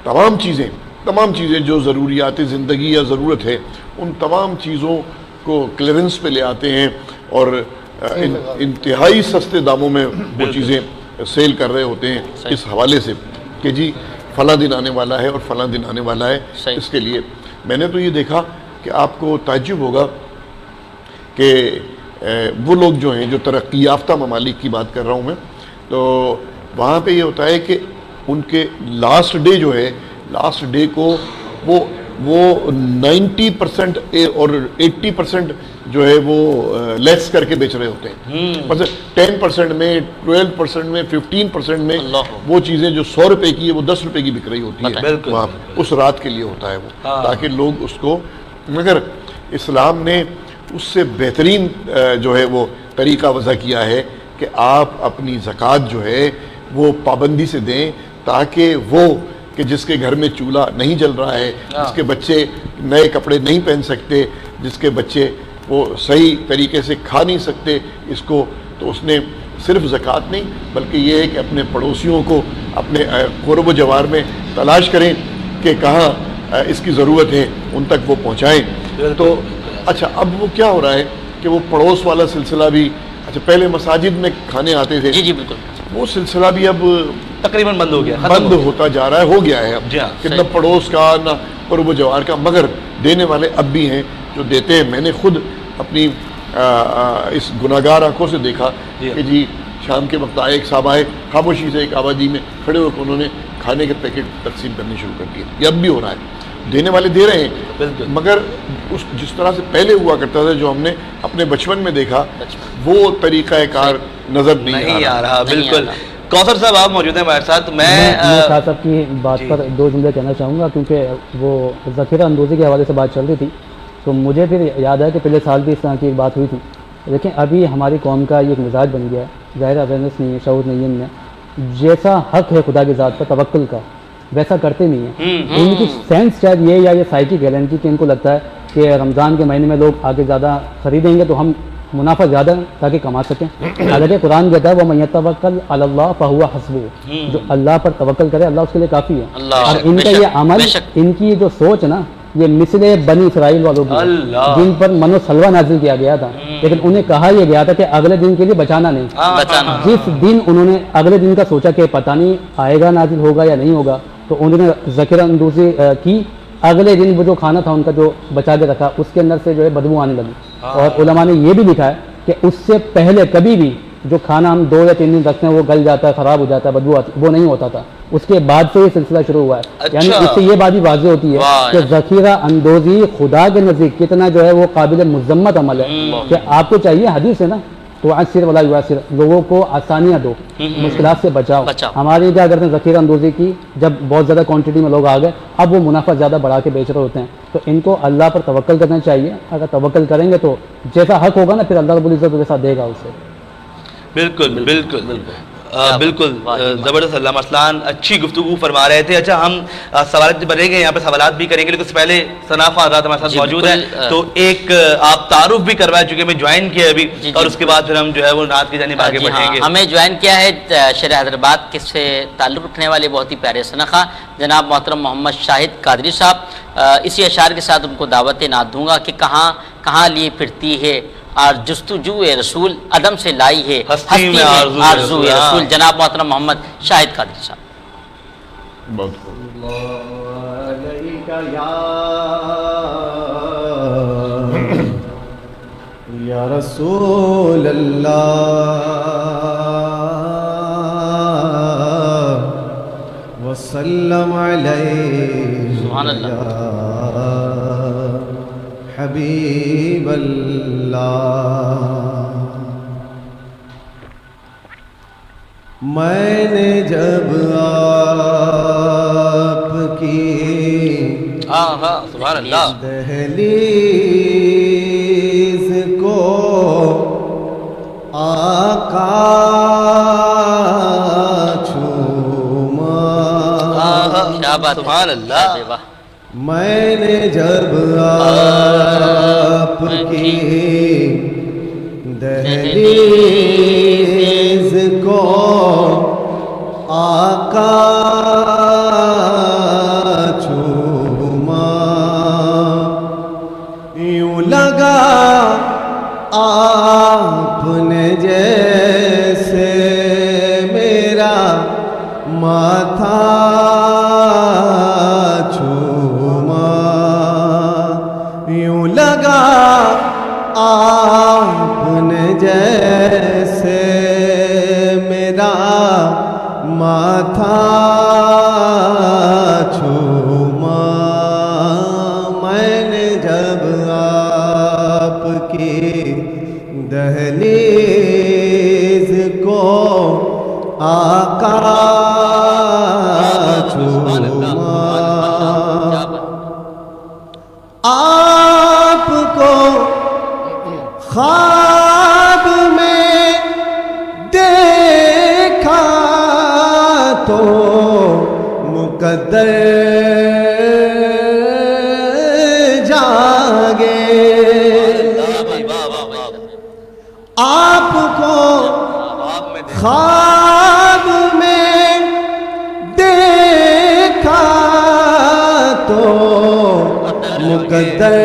تمام چیزیں جو ضروریات زندگی یا ضرورت ہے ان تمام چیزوں کو کلیئرنس پہ لے آتے ہیں, اور انتہائی سستے داموں میں وہ چیزیں سیل کر رہے ہوتے ہیں اس حوالے سے کہ جی فلاں دن آنے والا ہے اور فلاں دن آنے والا ہے. اس کے لیے میں نے تو یہ دیکھا کہ آپ کو تعجب ہوگا کہ وہ لوگ جو ہیں جو ترقی یافتہ ممالک کی بات کر رہا ہوں میں, تو وہاں پہ یہ ہوتا ہے کہ ان کے لاسٹ ڈے کو وہ 90% اور 80% جو ہے وہ لیس کر کے بیچ رہے ہوتے ہیں. مثلا 10% میں 12% میں 15% میں وہ چیزیں جو 100 روپے کی ہے وہ 10 روپے کی بک رہی ہوتی ہے وہاں اس رات کے لیے ہوتا ہے وہ, تاکہ لوگ اس کو. مگر اسلام نے اس سے بہترین جو ہے وہ طریقہ وضع کیا ہے کہ آپ اپنی زکوٰۃ جو ہے وہ پابندی سے دیں, تاکہ وہ کہ جس کے گھر میں چولہا نہیں جل رہا ہے, جس کے بچے نئے کپڑے نہیں پہن سکتے, جس کے بچے وہ صحیح طریقے سے کھا نہیں سکتے اس کو, تو اس نے صرف زکوٰۃ نہیں بلکہ یہ ہے کہ اپنے پڑوسیوں کو اپنے قرب و جوار میں تلاش کریں کہ کہاں اس کی ضرورت ہے, ان تک وہ پہنچائیں. تو اچھا اب وہ کیا ہو رہا ہے کہ وہ پڑوس والا سلسلہ بھی, اچھا پہلے مساجد میں کھانے آتے تھے, جی بالکل, وہ سلسلہ بھی اب تقریباً بند ہو گیا, بند ہوتا جا رہا ہے, ہو گیا ہے اب کہ نہ پڑوس کا نہ قرب و جوار کا. مگر دینے والے اب بھی ہیں جو دیتے ہیں. میں نے خود اپنی اس گناہگار آنکھوں سے دیکھا کہ جی شام کے وقت ایک صاحب آئے, خاموشی سے ایک آبادی میں کھڑے ہو کے انہوں نے کھانے کے پیکٹ تقسیم کرنے شروع کر دیے. یہ اب بھی ہو رہا ہے, دینے والے دے رہے ہیں, مگر جس طرح سے پہلے ہوا کرتا تھا جو ہم نے اپنے بچپن میں دیکھا وہ طریقہ کار نظر نہیں آ رہا. بالکل. کوثر صاحب آپ موجود ہیں ہمارے ساتھ. میں شاہ صاحب کی بات پر 2 جملے کہنا چاہوں گا, کیونکہ وہ ذخیرہ اندوزی کے حوالے سے بات چل رہی تھی, تو مجھے پھر یاد ہے کہ پچھلے سال بھی اس طرح کی ایک بات ہوئی تھی. لیکن ابھی ہماری قوم کا یہ ایک مزاج بن گیا ہے, ظاہر اویئرنیس نہیں ہے, شعور نہیں ہے ان میں. جیسا حق ہے خدا کی ذات پر توکل کا, ویسا کرتے نہیں ہیں. ان کی سینس شاید یہ سائیکک ہے ان کی کہ ان کو لگتا ہے کہ رمضان کے مہینے میں لوگ آگے زیادہ خریدیں گے تو ہم منافع زیادہ تاکہ کما سکیں. حالانکہ قرآن کہتا ہے وہ من یتوکل علی اللہ فہو حسبہ، جو اللہ پر توکل کرے اللہ اس کے لیے کافی ہے. اور ان کا یہ عمل، ان کی جو سوچ نا، یہ مثل بنی اسرائیل والوں کی جن پر من و سلوہ نازل کیا گیا تھا، لیکن انہیں کہا یہ گیا تھا کہ اگلے دن کے لیے بچانا نہیں. جس دن انہوں نے اگلے دن کا سوچا کہ پتہ نہیں آئے گا نازل ہوگا یا نہیں ہوگا، تو انہوں نے ذخیرہ اندوزی کی. اگلے دن وہ جو کھانا تھا ان کا جو بچا کے رکھا، اس کے اندر سے جو ہے بدبو آنے لگی. اور علماء نے یہ بھی لکھا ہے کہ اس سے پہلے کبھی بھی جو کھانا ہم 2 یا 3 دن رکھتے ہیں وہ گل جاتا ہے، خراب ہو جاتا ہے، بدبو آتی، وہ نہیں ہوتا تھا. اس کے بعد سے یہ سلسلہ شروع ہوا ہے. یعنی اس سے یہ بات بھی واضح ہوتی ہے کہ ذخیرہ اندوزی خدا کے نزدیک کتنا جو ہے وہ قابل مذمت عمل ہے. کہ آپ کو چاہیے، حدیث ہے نا، تو عسر ولا یعسر، لوگوں کو آسانیاں دو، مشکلات سے بچاؤ. ہمارے کیا کرتے ہیں، ذخیرہ اندوزی کی جب بہت زیادہ کوانٹٹی میں لوگ آ گئے، اب وہ منافع زیادہ بڑھا کے بیچ رہے ہوتے ہیں. تو ان کو اللہ پر توکل کرنا چاہیے. اگر توکل کریں گے تو جیسا حق ہوگا نا، پھر اللہ رب العزت ویسا دے گا اسے. بالکل بالکل بالکل زبردست. علامہ ارسلان اچھی گفتگو فرما رہے تھے. اچھا، ہم سوالات بڑھیں گے، یہاں پہ سوالات بھی کریں گے، لیکن اس سے پہلے ثنا خان حضرات ہمارے ساتھ موجود ہیں. تو ایک آپ تعارف بھی کروائے چکے، میں جوائن کیا ابھی، اور اس کے بعد پھر ہم جو ہے وہ نعت کی جانب آگے بڑھیں گے. ہمیں جوائن کیا ہے شہر حیدرآباد سے تعلق رکھنے والے بہت ہی پیارے ثنا خان جناب محترم محمد شاہد قادری صاحب. اسی اشعار کے ساتھ ان کو دعوت نعت دوں گا کہ کہاں کہاں لیے پھرتی ہے اور جستجو رسول عدم سے لائی ہے ہستی میں آرزو رسول. جناب محترم محمد شاہد قادری صاحب. یا رسول اللہ وسلم علیہ سبحان اللہ حبیب اللہ. میں نے جب آپ کی سبحان اللہ دہلیز کو آقا چھوما، سبحان اللہ. میں نے جب آپ کی دہلیز کو آقا چھوما، یوں لگا آپ نے جیسے میرا ماتھا یوں لگا آپ نے جیسے میرا ماتھا چھوما. میں نے جب آپ کی دہلیز کو آقا چھوما، آپ کو خواب میں دیکھا تو مقدر جاگے. آپ کو خواب میں دیکھا تو مقدر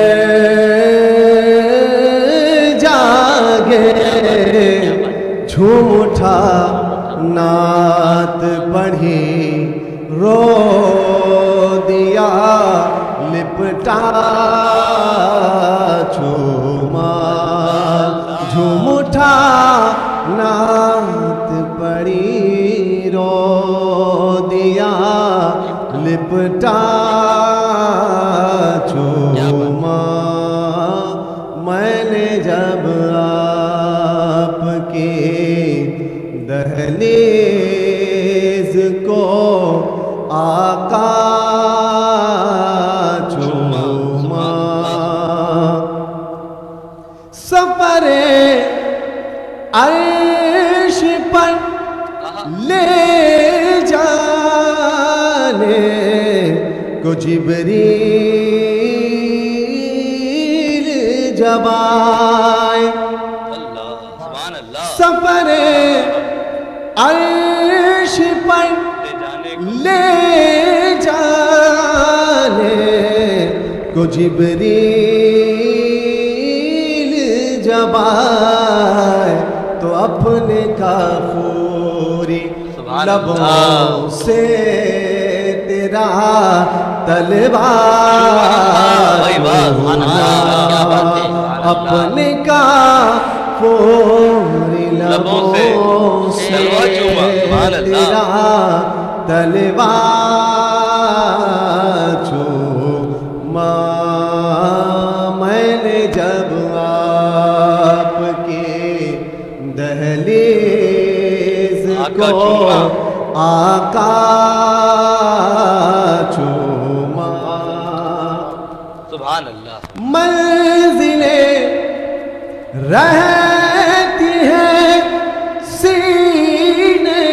جاگے. جھوم اٹھا نعت پڑھی رو دیا لپٹا چھوما. جھوم اٹھا نعت پڑھی رو دیا لپٹا چھوما. میں نے جب آپ کی دہلیز کو آقا چھوما. سفر عرش پر لے جانے جبریل جب آئے سفر عرش پر لے جانے کو جبریل جب آئے تو اپنے کافوری لبوں سے تیرا تلوار اپنے کافوری لبوں سے تیرا تلوار چوما میں نے جب آپ کی دہلیز کو آقا چوما سبحان اللہ منزلیں رہتی ہیں سینے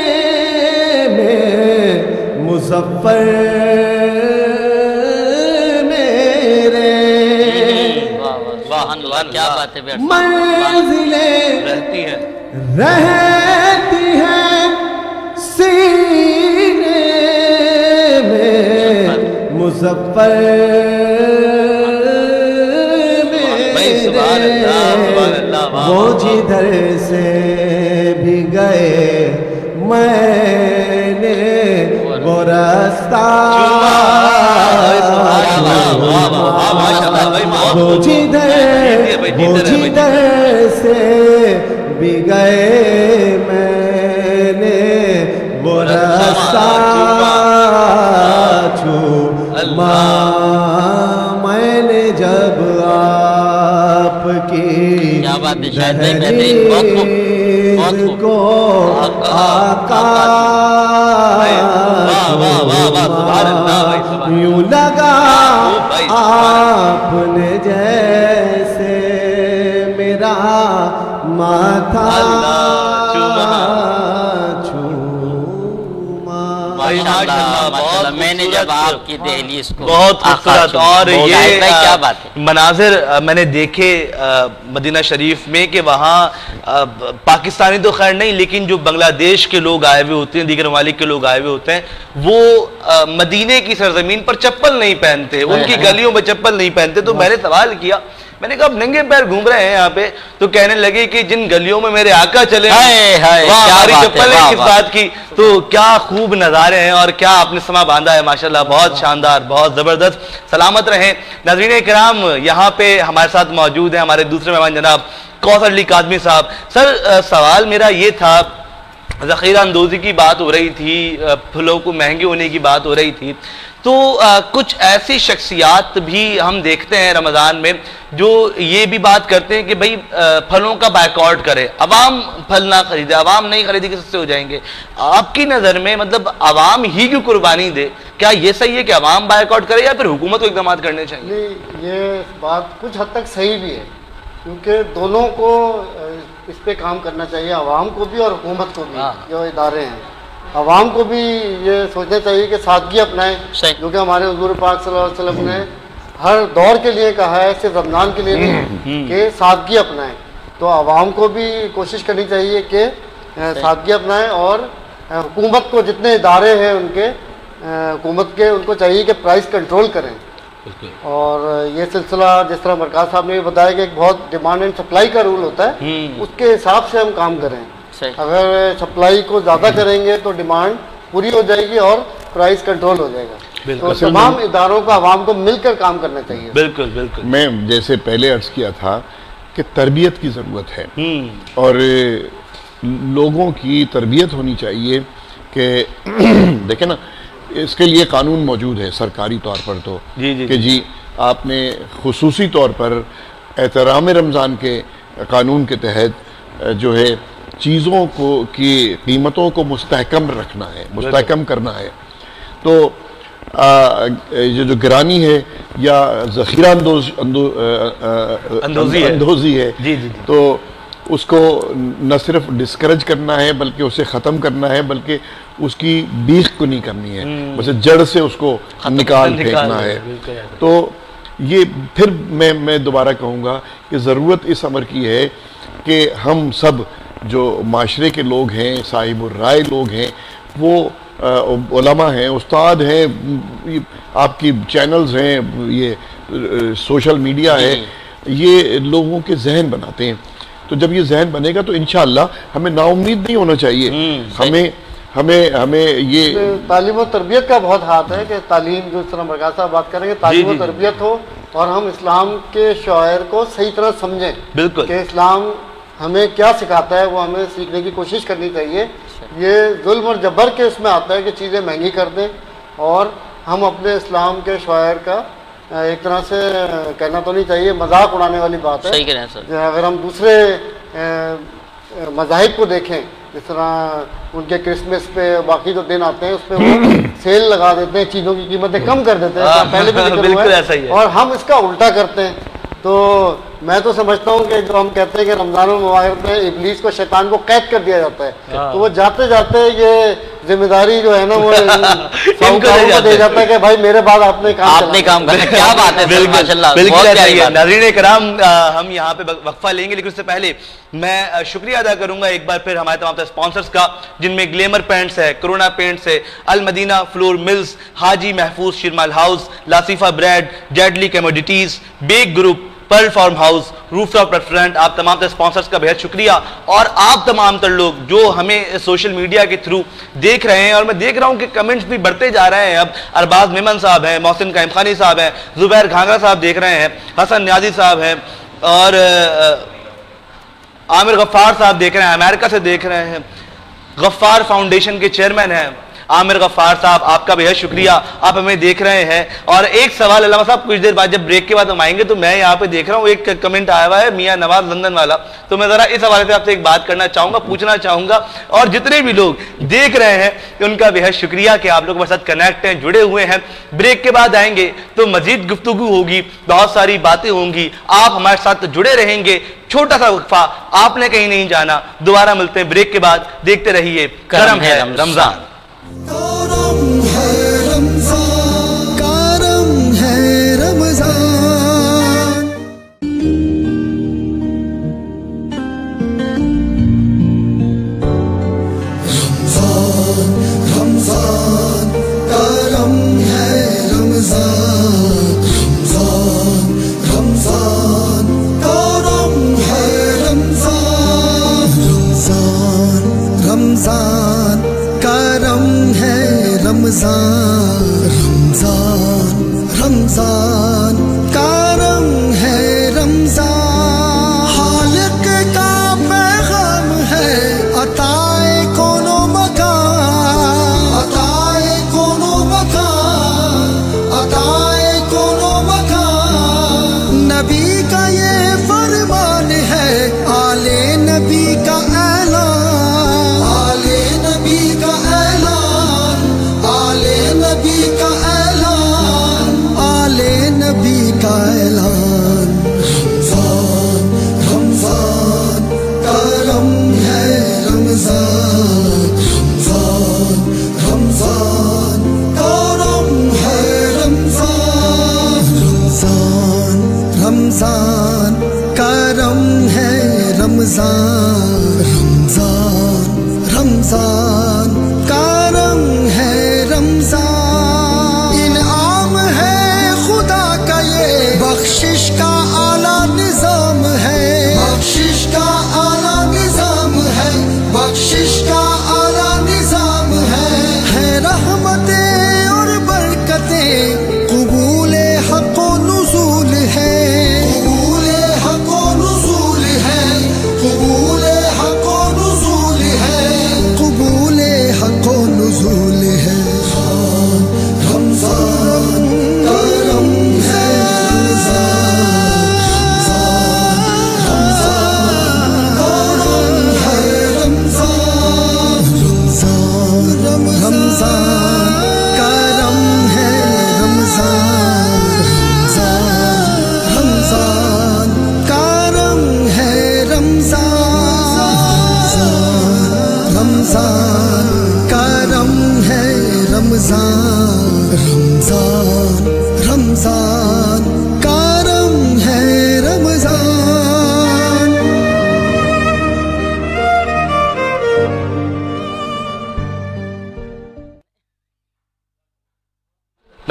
میں مظفر میرے کیا بات ہے منزلیں رہتی ہیں سینے میں مظفر وہ جدھر سے بھی گئے میں نے وہ رستہ وہ جدھر سے بھی گئے میں نے وہ رستہ چھوما میں نے جب آپ کی دہلیز کو آقا یوں لگا آپ نے جیسے میرا ماتھا میں نے جب آپ کی دہلیز کو بہت خوبصورت اور یہ کیا بات ہے مناظر میں نے دیکھے مدینہ شریف میں کہ وہاں پاکستانی تو خیر نہیں لیکن جو بنگلہ دیش کے لوگ آئے ہوئے ہوتے ہیں دیگر ممالک کے لوگ آئے ہوئے ہوتے ہیں وہ مدینے کی سرزمین پر چپل نہیں پہنتے ان کی گلیوں میں چپل نہیں پہنتے تو میں نے سوال کیا میں نے کہا اب ننگے پیر گھوم رہے ہیں یہاں پہ تو کہنے لگے کہ جن گلیوں میں میرے آقا چلے وہاں ہماری چپل ہے کس بات کی تو کیا خوب نظارے ہیں اور کیا آپ نے سما باندھا ہے ماشاءاللہ بہت شاندار بہت زبردست سلامت رہیں ناظرین کرام یہاں پہ ہمارے ساتھ موجود ہیں ہمارے دوسرے مہمان جناب کوثر علی کاظمی صاحب سر سوال میرا یہ تھا ذخیرہ اندوزی کی بات ہو رہی تھی پھلوں کو مہنگے ہونے کی بات ہو رہی تھی تو کچھ ایسی شخصیات بھی ہم دیکھتے ہیں رمضان میں جو یہ بھی بات کرتے ہیں کہ بھئی پھلوں کا بائیکاٹ کرے عوام پھل نہ خریدے عوام نہیں خریدے کہ سستے ہو جائیں گے آپ کی نظر میں مطلب عوام ہی کیوں قربانی دے کیا یہ صحیح ہے کہ عوام بائیکاٹ کرے یا پھر حکومت کو اقدامات کرنے چاہیے یہ بات کچھ حد تک صحیح بھی ہے کیونکہ دونوں کو اس پہ کام کرنا چاہیے عوام کو بھی اور حکومت کو بھی جو ادارے ہیں عوام کو بھی یہ سوچنا چاہیے کہ سادگی اپنائیں کیونکہ ہمارے حضور پاک صلی اللہ علیہ وسلم نے ہر دور کے لیے کہا ہے صرف رمضان کے لیے نہیں کہ سادگی اپنائیں تو عوام کو بھی کوشش کرنی چاہیے کہ سادگی اپنائیں اور حکومت کو جتنے ادارے ہیں ان کے حکومت کے ان کو چاہیے کہ پرائس کنٹرول کریں اور یہ سلسلہ جس طرح مرکز صاحب نے بھی بتایا کہ ایک بہت ڈیمانڈ اینڈ سپلائی کا رول ہوتا ہے اس کے حساب سے ہم کام کریں اگر سپلائی کو زیادہ کریں گے تو ڈیمانڈ پوری ہو جائے گی اور پرائس کنٹرول ہو جائے گا تو تمام اداروں کو عوام کو مل کر کام کرنا چاہیے بالکل بالکل میں جیسے پہلے عرض کیا تھا کہ تربیت کی ضرورت ہے اور لوگوں کی تربیت ہونی چاہیے کہ دیکھیں نا اس کے لیے قانون موجود ہے سرکاری طور پر تو کہ جی آپ نے خصوصی طور پر احترام رمضان کے قانون کے تحت جو ہے چیزوں کو کی قیمتوں کو مستحکم رکھنا ہے مستحکم کرنا ہے تو یہ جو گرانی ہے یا ذخیرہ اندوزی ہے تو اس کو نہ صرف ڈسکریج کرنا ہے بلکہ اسے ختم کرنا ہے بلکہ اس کی بیخ کو نہیں کرنی ہے، بس جڑ سے اس کو نکال پھینکنا ہے. تو یہ پھر میں دوبارہ کہوں گا کہ ضرورت اس امر کی ہے کہ ہم سب جو معاشرے کے لوگ ہیں، صاحب الرائے لوگ ہیں، وہ علماء ہیں، استاد ہیں، آپ کی چینلز ہیں، یہ سوشل میڈیا ہے، یہ لوگوں کے ذہن بناتے ہیں. تو جب یہ ذہن بنے گا تو انشاءاللہ ہمیں نا امید نہیں ہونا چاہیے. ہمیں یہ تعلیم و تربیت کا بہت ہاتھ ہے کہ تعلیم، جو اس طرح مرکز صاحب بات کریں گے، تعلیم و تربیت ہو اور ہم اسلام کے شعائر کو صحیح طرح سمجھیں. بالکل کہ اسلام ہمیں کیا سکھاتا ہے وہ ہمیں سیکھنے کی کوشش کرنی چاہیے. یہ ظلم اور جبر کے اس میں آتا ہے کہ چیزیں مہنگی کر دیں اور ہم اپنے اسلام کے شعائر کا ایک طرح سے کہنا تو نہیں چاہیے، مذاق اڑانے والی بات ہے. اگر ہم دوسرے مذاہب کو دیکھیں، جس طرح ان کے کرسمس پہ باقی جو دن آتے ہیں اس پہ وہ سیل لگا دیتے ہیں، چیزوں کی قیمتیں کم کر دیتے ہیں، پہلے بھی ذکر ہوا ہے، اور ہم اس کا الٹا کرتے ہیں. تو میں تو سمجھتا ہوں کہ جو ہم کہتے ہیں کہ رمضان المبارک میں ابلیس کو، شیطان کو قید کر دیا جاتا ہے، تو وہ جاتے جاتے یہ ذمہ داری جو ہے نا وہ کو دے جاتا ہے کہ بھائی میرے بعد آپ نے کام کرنا. کیا بات ہے، بالکل. ناظرین کرام، ہم یہاں پہ وقفہ لیں گے، لیکن اس سے پہلے میں شکریہ ادا کروں گا ایک بار پھر ہمارے تمام اسپانسرز کا، جن میں گلیمر پینٹس ہے، کرونا پینٹس ہے، Al-Madina flour mills, Haji Mahfooz Sheermal house, Lasifa bread, جیڈلی commodities, bake group, pearl farm house, roof top restaurant. آپ تمام تر اسپانسرز کا بہت شکریہ. اور آپ تمام تر لوگ جو ہمیں سوشل میڈیا کے تھرو دیکھ رہے ہیں، اور میں دیکھ رہا ہوں کہ کمنٹس بھی بڑھتے جا رہے ہیں. اب ارباز میمن صاحب ہیں، محسن قائم خانی صاحب ہیں، زبیر گھانگرا صاحب دیکھ رہے ہیں، حسن نیازی صاحب ہیں، اور عامر غفار صاحب دیکھ رہے ہیں، امریکہ سے دیکھ رہے ہیں. غفار فاؤنڈیشن کے چیئرمین ہیں عامر غفار صاحب، آپ کا بہت شکریہ، آپ ہمیں دیکھ رہے ہیں. اور ایک سوال علامہ صاحب، کچھ دیر بعد جب بریک کے بعد ہم آئیں گے تو میں یہاں پہ دیکھ رہا ہوں ایک کمنٹ آیا ہوا ہے میاں نواز لندن والا، تو میں ذرا اس حوالے سے آپ سے ایک بات کرنا چاہوں گا، پوچھنا چاہوں گا. اور جتنے بھی لوگ دیکھ رہے ہیں ان کا بہت شکریہ کہ آپ لوگ ہمارے ساتھ کنیکٹ ہیں، جڑے ہوئے ہیں. بریک کے بعد آئیں گے تو مزید گفتگو ہوگی، بہت ساری باتیں ہوں گی، آپ ہمارے ساتھ جڑے رہیں گے. چھوٹا سا وقفہ، آپ نے کہیں نہیں جانا. دوبارہ ملتے ہیں بریک کے بعد. دیکھتے رہیے کرم ہے رمضان. کرم ہے رمضان، کرم ہے رمضان. رمضان رمضان کرم ہے رمضان. رمضان رمضان کرم ہے رمضان. رمضان رمضان کرم ہے رمضان. رمضان رمضان کرم ہے رمضان. خالق کا پیغام ہے عطائے کون و مکان، عطائے کون و مکان، عطائے کون و مکان. نبی کا یہ فرمان ہے، آل نبی کا اعلان، آل نبی کا اعلان، آل نبی کا اعلان، آل نبی کا اعلان. رمضان رمضان کرم ہے رمضان. رمضان رمضان کرم ہے رمضان. رمضان رمضان کرم ہے رمضان. رمضان رمضان کرم ہے رمضان. انعام ہے خدا کا، یہ بخشش کا اعلیٰ نظام ہے، بخشش کا اعلیٰ نظام ہے، بخشش کا اعلیٰ نظام ہے. رحمتیں اور برکتیں قبول حق و نزول ہے، قبول حق و نزول ہے، قبول حق و نزول ہے، قبول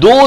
2,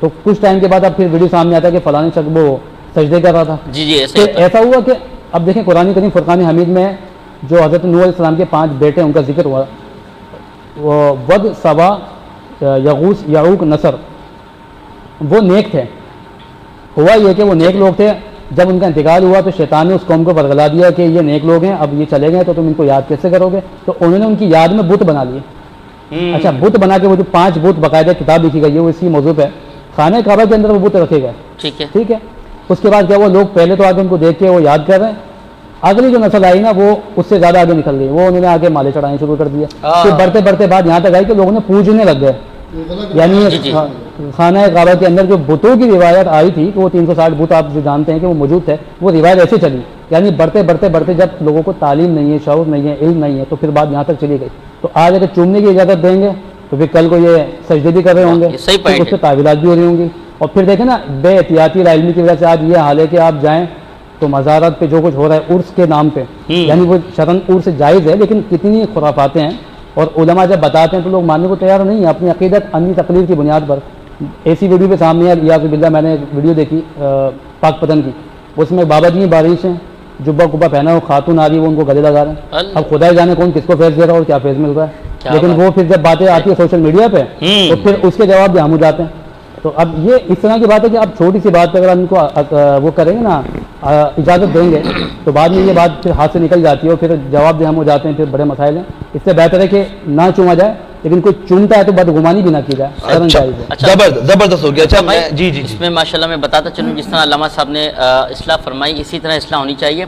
تو کچھ ٹائم کے بعد اب پھر ویڈیو سامنے آتا ہے کہ فلاں شخص وہ سجدے کر رہا تھا. جی ایسا ہوا کہ اب دیکھیں قرآن کریم فرقان حمید میں جو حضرت نوح علیہ السلام کے 5 بیٹے ان کا ذکر ہوا, وہ ود, سبا, یغوث, یعوق, نصر, وہ نیک تھے. ہوا یہ کہ وہ نیک لوگ تھے, جب ان کا انتقال ہوا تو شیطان نے اس قوم کو برگلا دیا کہ یہ نیک لوگ ہیں, اب یہ چلے گئے تو تم ان کو یاد کیسے کرو گے, تو انہوں نے ان کی یاد میں بت بنا لیے. اچھا, بت بنا کے وہ جو 5 بت باقاعدہ کتاب لکھی گئی ہے وہ اسی موضوع پہ, خانہ کعبہ کے اندر وہ بت رکھے گئے. ٹھیک ہے, اس کے بعد کیا وہ لوگ پہلے تو آگے ان کو دیکھ کے وہ یاد کر رہے ہیں, اگلی جو نسل آئی نا وہ اس سے زیادہ آگے نکل گئی, وہ انہوں نے آگے مالے چڑھانے شروع کر دیا. پھر بڑھتے بڑھتے بعد یہاں تک آئی کہ لوگوں نے پوجنے لگ گئے. یعنی خانہ کعبہ کے اندر جو بتوں کی روایت آئی تھی کہ وہ 360 بت آپ جو جانتے ہیں کہ وہ موجود تھے, وہ روایت ایسے چلی. یعنی بڑھتے بڑھتے جب لوگوں کو تعلیم نہیں ہے, شعور نہیں ہے, علم نہیں ہے, تو پھر بات یہاں تک چلی گئی. تو آج اگر چومنے کی اجازت دیں گے تو پھر کل کو یہ سجدے بھی کر رہے ہوں گے, اس سے تعویلات بھی ہو رہی ہوں گی. اور پھر دیکھیں نا, بے احتیاطی علمی کی وجہ سے آج یہ حال ہے کہ آپ جائیں تو مزارات پہ جو کچھ ہو رہا ہے عرس کے نام پہ, یعنی وہ شرعاً عرس جائز ہے, لیکن کتنی خرافاتیں ہیں, اور علماء جب بتاتے ہیں تو لوگ ماننے کو تیار نہیں ہیں اپنی عقیدت انی تقریر کی بنیاد پر. ایسی ویڈیو پہ سامنے ہے, یاز باللہ, میں نے ویڈیو دیکھی پاک پتن کی, اس میں بابا جی بارش ہیں, جبہ کبا پہنا ہو, خاتون آ رہی ہے, وہ ان کو گلے لگا رہے ہیں. اب خدا جانے کون کس کو فیض دے رہا ہے اور کیا فیض مل رہا ہے, لیکن وہ پھر جب باتیں آتی ہے سوشل میڈیا پہ تو پھر اس کے جواب بھی ہم ہو جاتے ہیں. تو اب یہ اس طرح کی بات ہے کہ اب چھوٹی سی بات پہ اگر ان کو وہ کریں گے نا, اجازت دیں گے, تو بعد میں یہ بات پھر ہاتھ سے نکل جاتی ہے اور پھر جواب دے ہم ہو جاتے ہیں, پھر بڑے مسائل ہیں. اس سے بہتر ہے کہ نہ چوما جائے, لیکن کوئی چنتا ہے تو بدگمانی بھی نہ کی جائے. زبردست ہو گیا. اچھا جی جی, اس میں ماشاءاللہ میں بتاتا چلوں, جس طرح علامہ صاحب نے اصلاح فرمائی اسی طرح اصلاح ہونی چاہیے.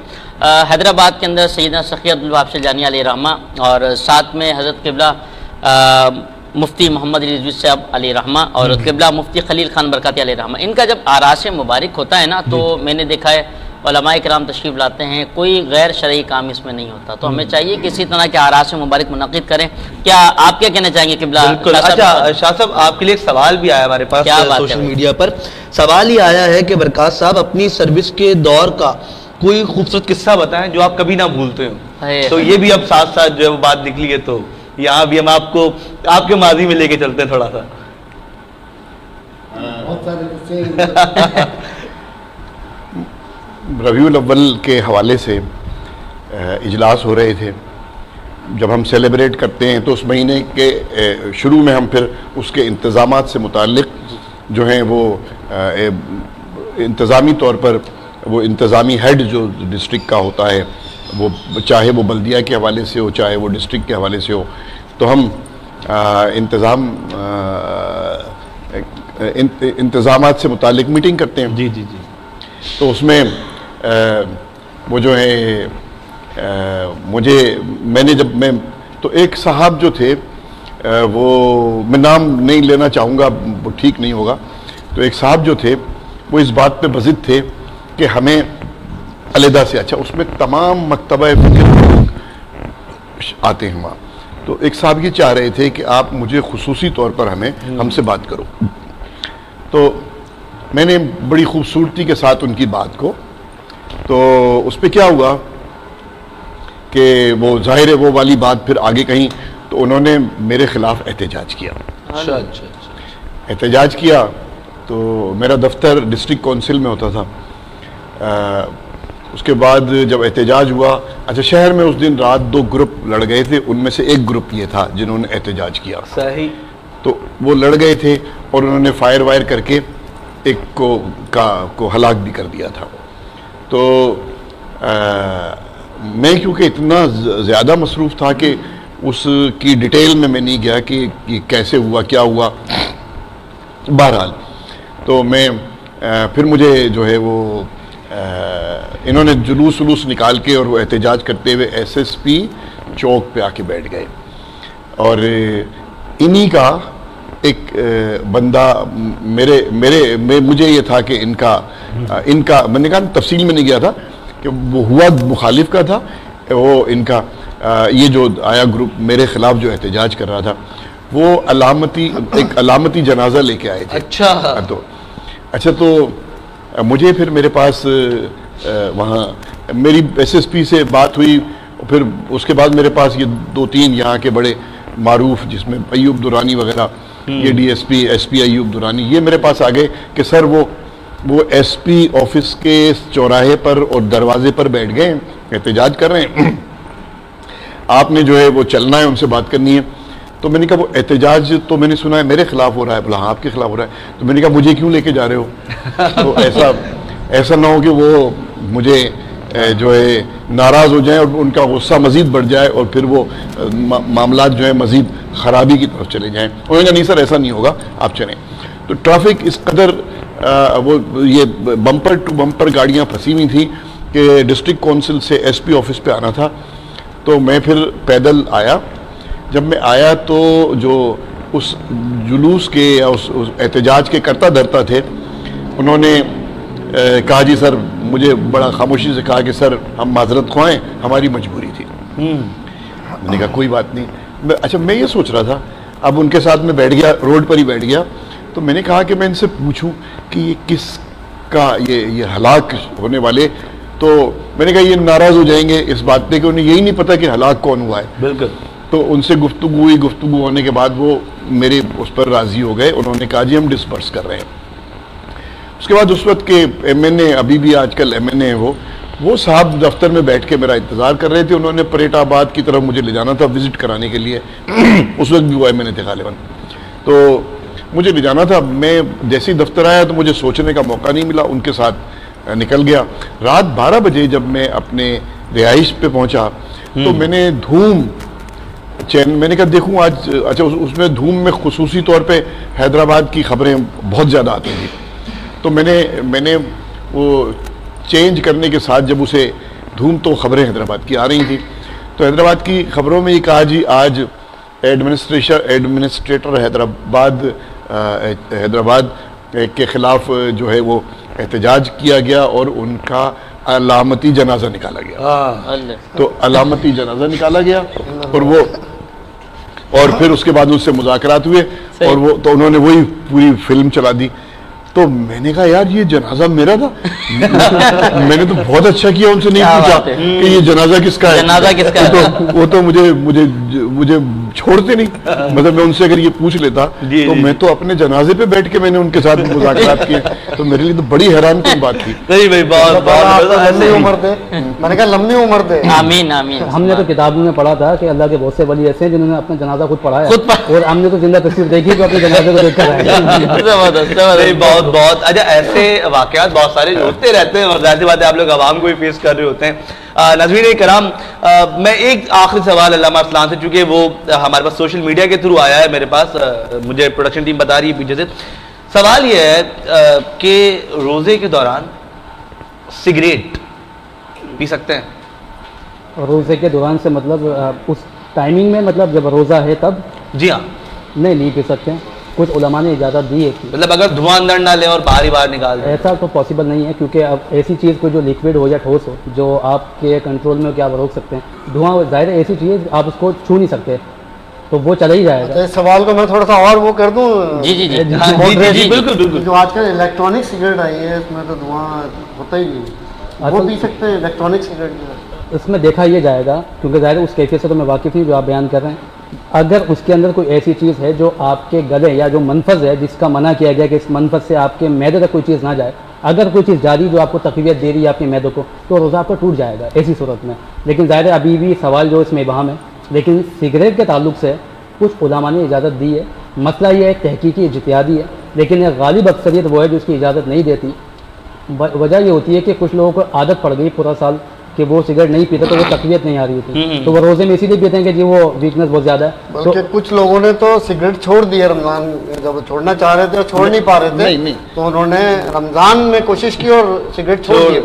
حیدرآباد کے اندر سیدنا سخی عبدالوہاب شیلانی علیہ رحمہ, اور ساتھ میں حضرت قبلہ مفتی محمد علی رضوی صاحب علیہ رحمہ اور قبلہ مفتی خلیل خان برکاتی علیہ رحمہ, ان کا جب آراس مبارک ہوتا ہے نا تو میں نے دیکھا ہے علماء کرام تشریف لاتے ہیں, کوئی غیر شرعی کام اس میں نہیں ہوتا. تو ہمیں چاہیے کہ اسی طرح کے آراس مبارک منعقد کریں. کیا آپ کیا کہنا چاہیں گے قبلہ؟ اچھا شاہ صاحب, آپ کے لیے ایک سوال بھی آیا ہمارے پاس سوشل میڈیا پر. سوال یہ آیا ہے کہ برکات صاحب اپنی سروس کے دور کا کوئی خوبصورت قصہ بتائیں جو آپ کبھی نہ بھولتے ہو. تو یہ بھی اب ساتھ ساتھ جو ہے وہ بات نکلی ہے, تو یہاں بھی ہم آپ کو آپ کے ماضی میں لے کے چلتے ہیں تھوڑا سا. ربیع الاول کے حوالے سے اجلاس ہو رہے تھے. جب ہم سیلیبریٹ کرتے ہیں تو اس مہینے کے شروع میں ہم پھر اس کے انتظامات سے متعلق جو ہیں وہ انتظامی طور پر وہ انتظامی ہیڈ جو ڈسٹرکٹ کا ہوتا ہے, وہ چاہے وہ بلدیہ کے حوالے سے ہو چاہے وہ ڈسٹرکٹ کے حوالے سے ہو, تو ہم انتظامات سے متعلق میٹنگ کرتے ہیں. جی جی جی. تو اس میں وہ جو ہے میں تو ایک صاحب جو تھے, وہ میں نام نہیں لینا چاہوں گا, وہ ٹھیک نہیں ہوگا. تو ایک صاحب جو تھے وہ اس بات پہ بضد تھے کہ ہمیں علیحدہ سے, اچھا اس میں تمام مکتبہ فکر آتے ہیں وہاں, تو ایک صاحب یہ چاہ رہے تھے کہ آپ مجھے خصوصی طور پر ہم سے بات کرو. تو میں نے بڑی خوبصورتی کے ساتھ ان کی بات کو, تو اس پہ کیا ہوا کہ وہ ظاہر ہے وہ والی بات پھر آگے کہیں, تو انہوں نے میرے خلاف احتجاج کیا. احتجاج کیا تو میرا دفتر ڈسٹرکٹ کونسل میں ہوتا تھا. اس کے بعد جب احتجاج ہوا, اچھا شہر میں اس دن رات 2 گروپ لڑ گئے تھے, ان میں سے ایک گروپ یہ تھا جنہوں نے احتجاج کیا. صحیح. تو وہ لڑ گئے تھے اور انہوں نے فائر وائر کر کے ایک کو ہلاک بھی کر دیا تھا. تو میں کیونکہ اتنا زیادہ مصروف تھا کہ اس کی ڈیٹیل میں نہیں گیا کہ کیسے ہوا کیا ہوا. بہرحال تو میں پھر مجھے جو ہے وہ انہوں نے جلوس نکال کے اور وہ احتجاج کرتے ہوئے SSP چوک پہ آ کے بیٹھ گئے, اور انہی کا ایک بندہ مجھے یہ تھا کہ ان کا میں نے کہا تفصیل میں نہیں گیا تھا کہ وہ ہوا مخالف کا تھا. وہ ان کا یہ جو آیا گروپ میرے خلاف جو احتجاج کر رہا تھا, وہ ایک علامتی جنازہ لے کے آئے تھے. اچھا تو مجھے پھر میرے پاس وہاں میری SSP سے بات ہوئی, پھر اس کے بعد میرے پاس یہ 2-3 یہاں کے بڑے معروف, جس میں ایوب درانی وغیرہ, یہ D S P S P Ayub Durrani یہ میرے پاس آ گئے کہ سر وہ ایس پی آفس کے چوراہے پر اور دروازے پر بیٹھ گئے احتجاج کر رہے ہیں, آپ نے جو ہے وہ چلنا ہے, ان سے بات کرنی ہے. تو میں نے کہا وہ احتجاج تو میں نے سنا ہے میرے خلاف ہو رہا ہے. بولا ہاں آپ کے خلاف ہو رہا ہے. تو میں نے کہا مجھے کیوں لے کے جا رہے ہو؟ تو ایسا نہ ہو کہ وہ مجھے جو ہے ناراض ہو جائیں اور ان کا غصہ مزید بڑھ جائے اور پھر وہ معاملات جو ہے مزید خرابی کی طرف چلے جائیں. انہوں نے کہا نہیں سر ایسا نہیں ہوگا, آپ چلیں. تو ٹریفک اس قدر وہ یہ بمپر ٹو بمپر گاڑیاں پھنسی ہوئی تھیں کہ ڈسٹرکٹ کونسل سے ایس پی آفس پہ آنا تھا. تو میں پھر پیدل آیا. جب میں آیا تو جو اس جلوس کے یا اس احتجاج کے کرتا دھرتا تھے, انہوں نے کہا جی سر, مجھے بڑا خاموشی سے کہا کہ سر ہم معذرت خواہیں, ہماری مجبوری تھی. میں نے کہا کوئی بات نہیں. اچھا میں یہ سوچ رہا تھا, اب ان کے ساتھ میں بیٹھ گیا, روڈ پر ہی بیٹھ گیا. تو میں نے کہا کہ میں ان سے پوچھوں کہ یہ کس کا یہ ہلاک ہونے والے, تو میں نے کہا یہ ناراض ہو جائیں گے اس بات پہ کہ انہیں یہی نہیں پتا کہ ہلاک کون ہوا ہے. بالکل. تو ان سے گفتگو ہونے کے بعد وہ میرے اس پر راضی ہو گئے. انہوں نے کہا جی ہم ڈسپرس کر رہے ہیں. اس کے بعد اس وقت کے ایم این اے, ابھی بھی آج کل ایم این اے وہ صاحب دفتر میں بیٹھ کے میرا انتظار کر رہے تھے. انہوں نے پریٹ آباد کی طرف مجھے لے جانا تھا وزٹ کرانے کے لیے. اس وقت بھی وہ ایم این اے تھے غالباً. تو مجھے لے جانا تھا. میں جیسے ہی دفتر آیا تو مجھے سوچنے کا موقع نہیں ملا, ان کے ساتھ نکل گیا. رات 12 بجے جب میں اپنے رہائش پہ پہنچا تو میں نے میں نے کہا دیکھوں آج, اچھا اس میں دھوم میں خصوصی طور پہ حیدرآباد کی خبریں بہت زیادہ آتی تھیں. تو میں نے وہ چینج کرنے کے ساتھ جب اسے دھوم, تو خبریں حیدرآباد کی آ رہی تھیں. تو حیدرآباد کی خبروں میں یہ کہا جی آج ایڈمنسٹریٹر حیدرآباد کے خلاف جو ہے وہ احتجاج کیا گیا اور ان کا علامتی جنازہ نکالا گیا. تو علامتی جنازہ نکالا گیا اور پھر اس کے بعد اس سے مذاکرات ہوئے اور وہ تو انہوں نے وہی پوری فلم چلا دی. تو میں نے کہا یار یہ جنازہ میرا تھا. میں نے تو بہت اچھا کیا ان سے نہیں پوچھا کہ یہ جنازہ کس کا ہے. وہ تو مجھے چھوڑتے نہیں. مطلب میں ان سے اگر یہ پوچھ لیتا تو میں تو اپنے جنازے پہ بیٹھ کے میں نے ان کے ساتھ مذاکرات کیے. تو میرے لیے تو بڑی حیران کن بات تھی. لمبی عمر دے, میں نے کہا لمبی عمر دے. آمین آمین. ہم نے تو کتابوں میں پڑھا تھا کہ اللہ کے بہت سے ولی ایسے ہیں جنہوں نے اپنا جنازہ خود پڑھایا, اور ہم نے تو زندہ تصویر دیکھی تو اپنے جنازے کو دیکھ کر آئے. بہت اچھا, ایسے واقعات بہت سارے ہوتے رہتے ہیں اور ظاہر بات ہے آپ لوگ عوام کو بھی فیس کر رہے ہوتے ہیں. ناظرین کرام, میں ایک آخری سوال علامہ ارسلان سے, چونکہ وہ ہمارے پاس سوشل میڈیا کے تھرو آیا ہے میرے پاس, مجھے پروڈکشن ٹیم بتا رہی ہے پیچھے سے. سوال یہ ہے کہ روزے کے دوران سگریٹ پی سکتے ہیں؟ روزے کے دوران سے مطلب اس ٹائمنگ میں, مطلب جب روزہ ہے تب؟ جی ہاں. نہیں پی سکتے. کچھ علماء نے اجازت دی ہے. مطلب اگر دھواں اندر نہ لیں اور باہر نکال دیں؟ ایسا تو پاسبل نہیں ہے, کیونکہ اب ایسی چیز کو جو لیکوڈ ہو یا ٹھوس ہو جو آپ کے کنٹرول میں ہو کہ آپ روک سکتے ہیں. دھواں ظاہر ہے ایسی چیز آپ اس کو چھو نہیں سکتے, تو وہ چلا ہی جائے گا. سوال کو میں تھوڑا سا اور وہ کر دوں. جی بالکل. جو آج کل الیکٹرانک سگریٹ آئی ہے اس میں تو دھواں ہوتا ہی نہیں, وہ پی سکتے ہیں الیکٹرانک سگریٹ. اس میں دیکھا یہ جائے گا, کیونکہ ظاہر اس کیفیت سے تو میں واقف ہوں جو آپ بیان کر رہے ہیں. اگر اس کے اندر کوئی ایسی چیز ہے جو آپ کے گلے یا جو منفذ ہے جس کا منع کیا گیا کہ اس منفذ سے آپ کے معدے تک کوئی چیز نہ جائے, اگر کوئی چیز جاری جو آپ کو تقویت دے رہی ہے آپ کے معدے کو, تو روزہ آپ کا ٹوٹ جائے گا ایسی صورت میں. لیکن ظاہر ہے ابھی بھی سوال جو اس میں ابہام ہے. لیکن سگریٹ کے تعلق سے کچھ علماء نے اجازت دی ہے. مسئلہ یہ ایک تحقیقی اجتہادی ہے, لیکن ایک غالب اکثریت وہ ہے جو اس کی اجازت نہیں دیتی. وجہ یہ ہوتی ہے کہ کچھ لوگوں کو عادت پڑ گئی پورا سال کہ وہ سگریٹ نہیں پیتے تو وہ تقویت نہیں آ رہی ہوتی, تو وہ روزے میں اسی لیے پیتے ہیں کہ جی وہ ویکنس بہت زیادہ ہے. تو کچھ لوگوں نے تو سگریٹ چھوڑ دی ہے رمضان, جب چھوڑنا چاہ رہے تھے اور چھوڑ نہیں پا رہے تھے تو انہوں نے رمضان میں کوشش کی اور سگریٹ چھوڑ دی.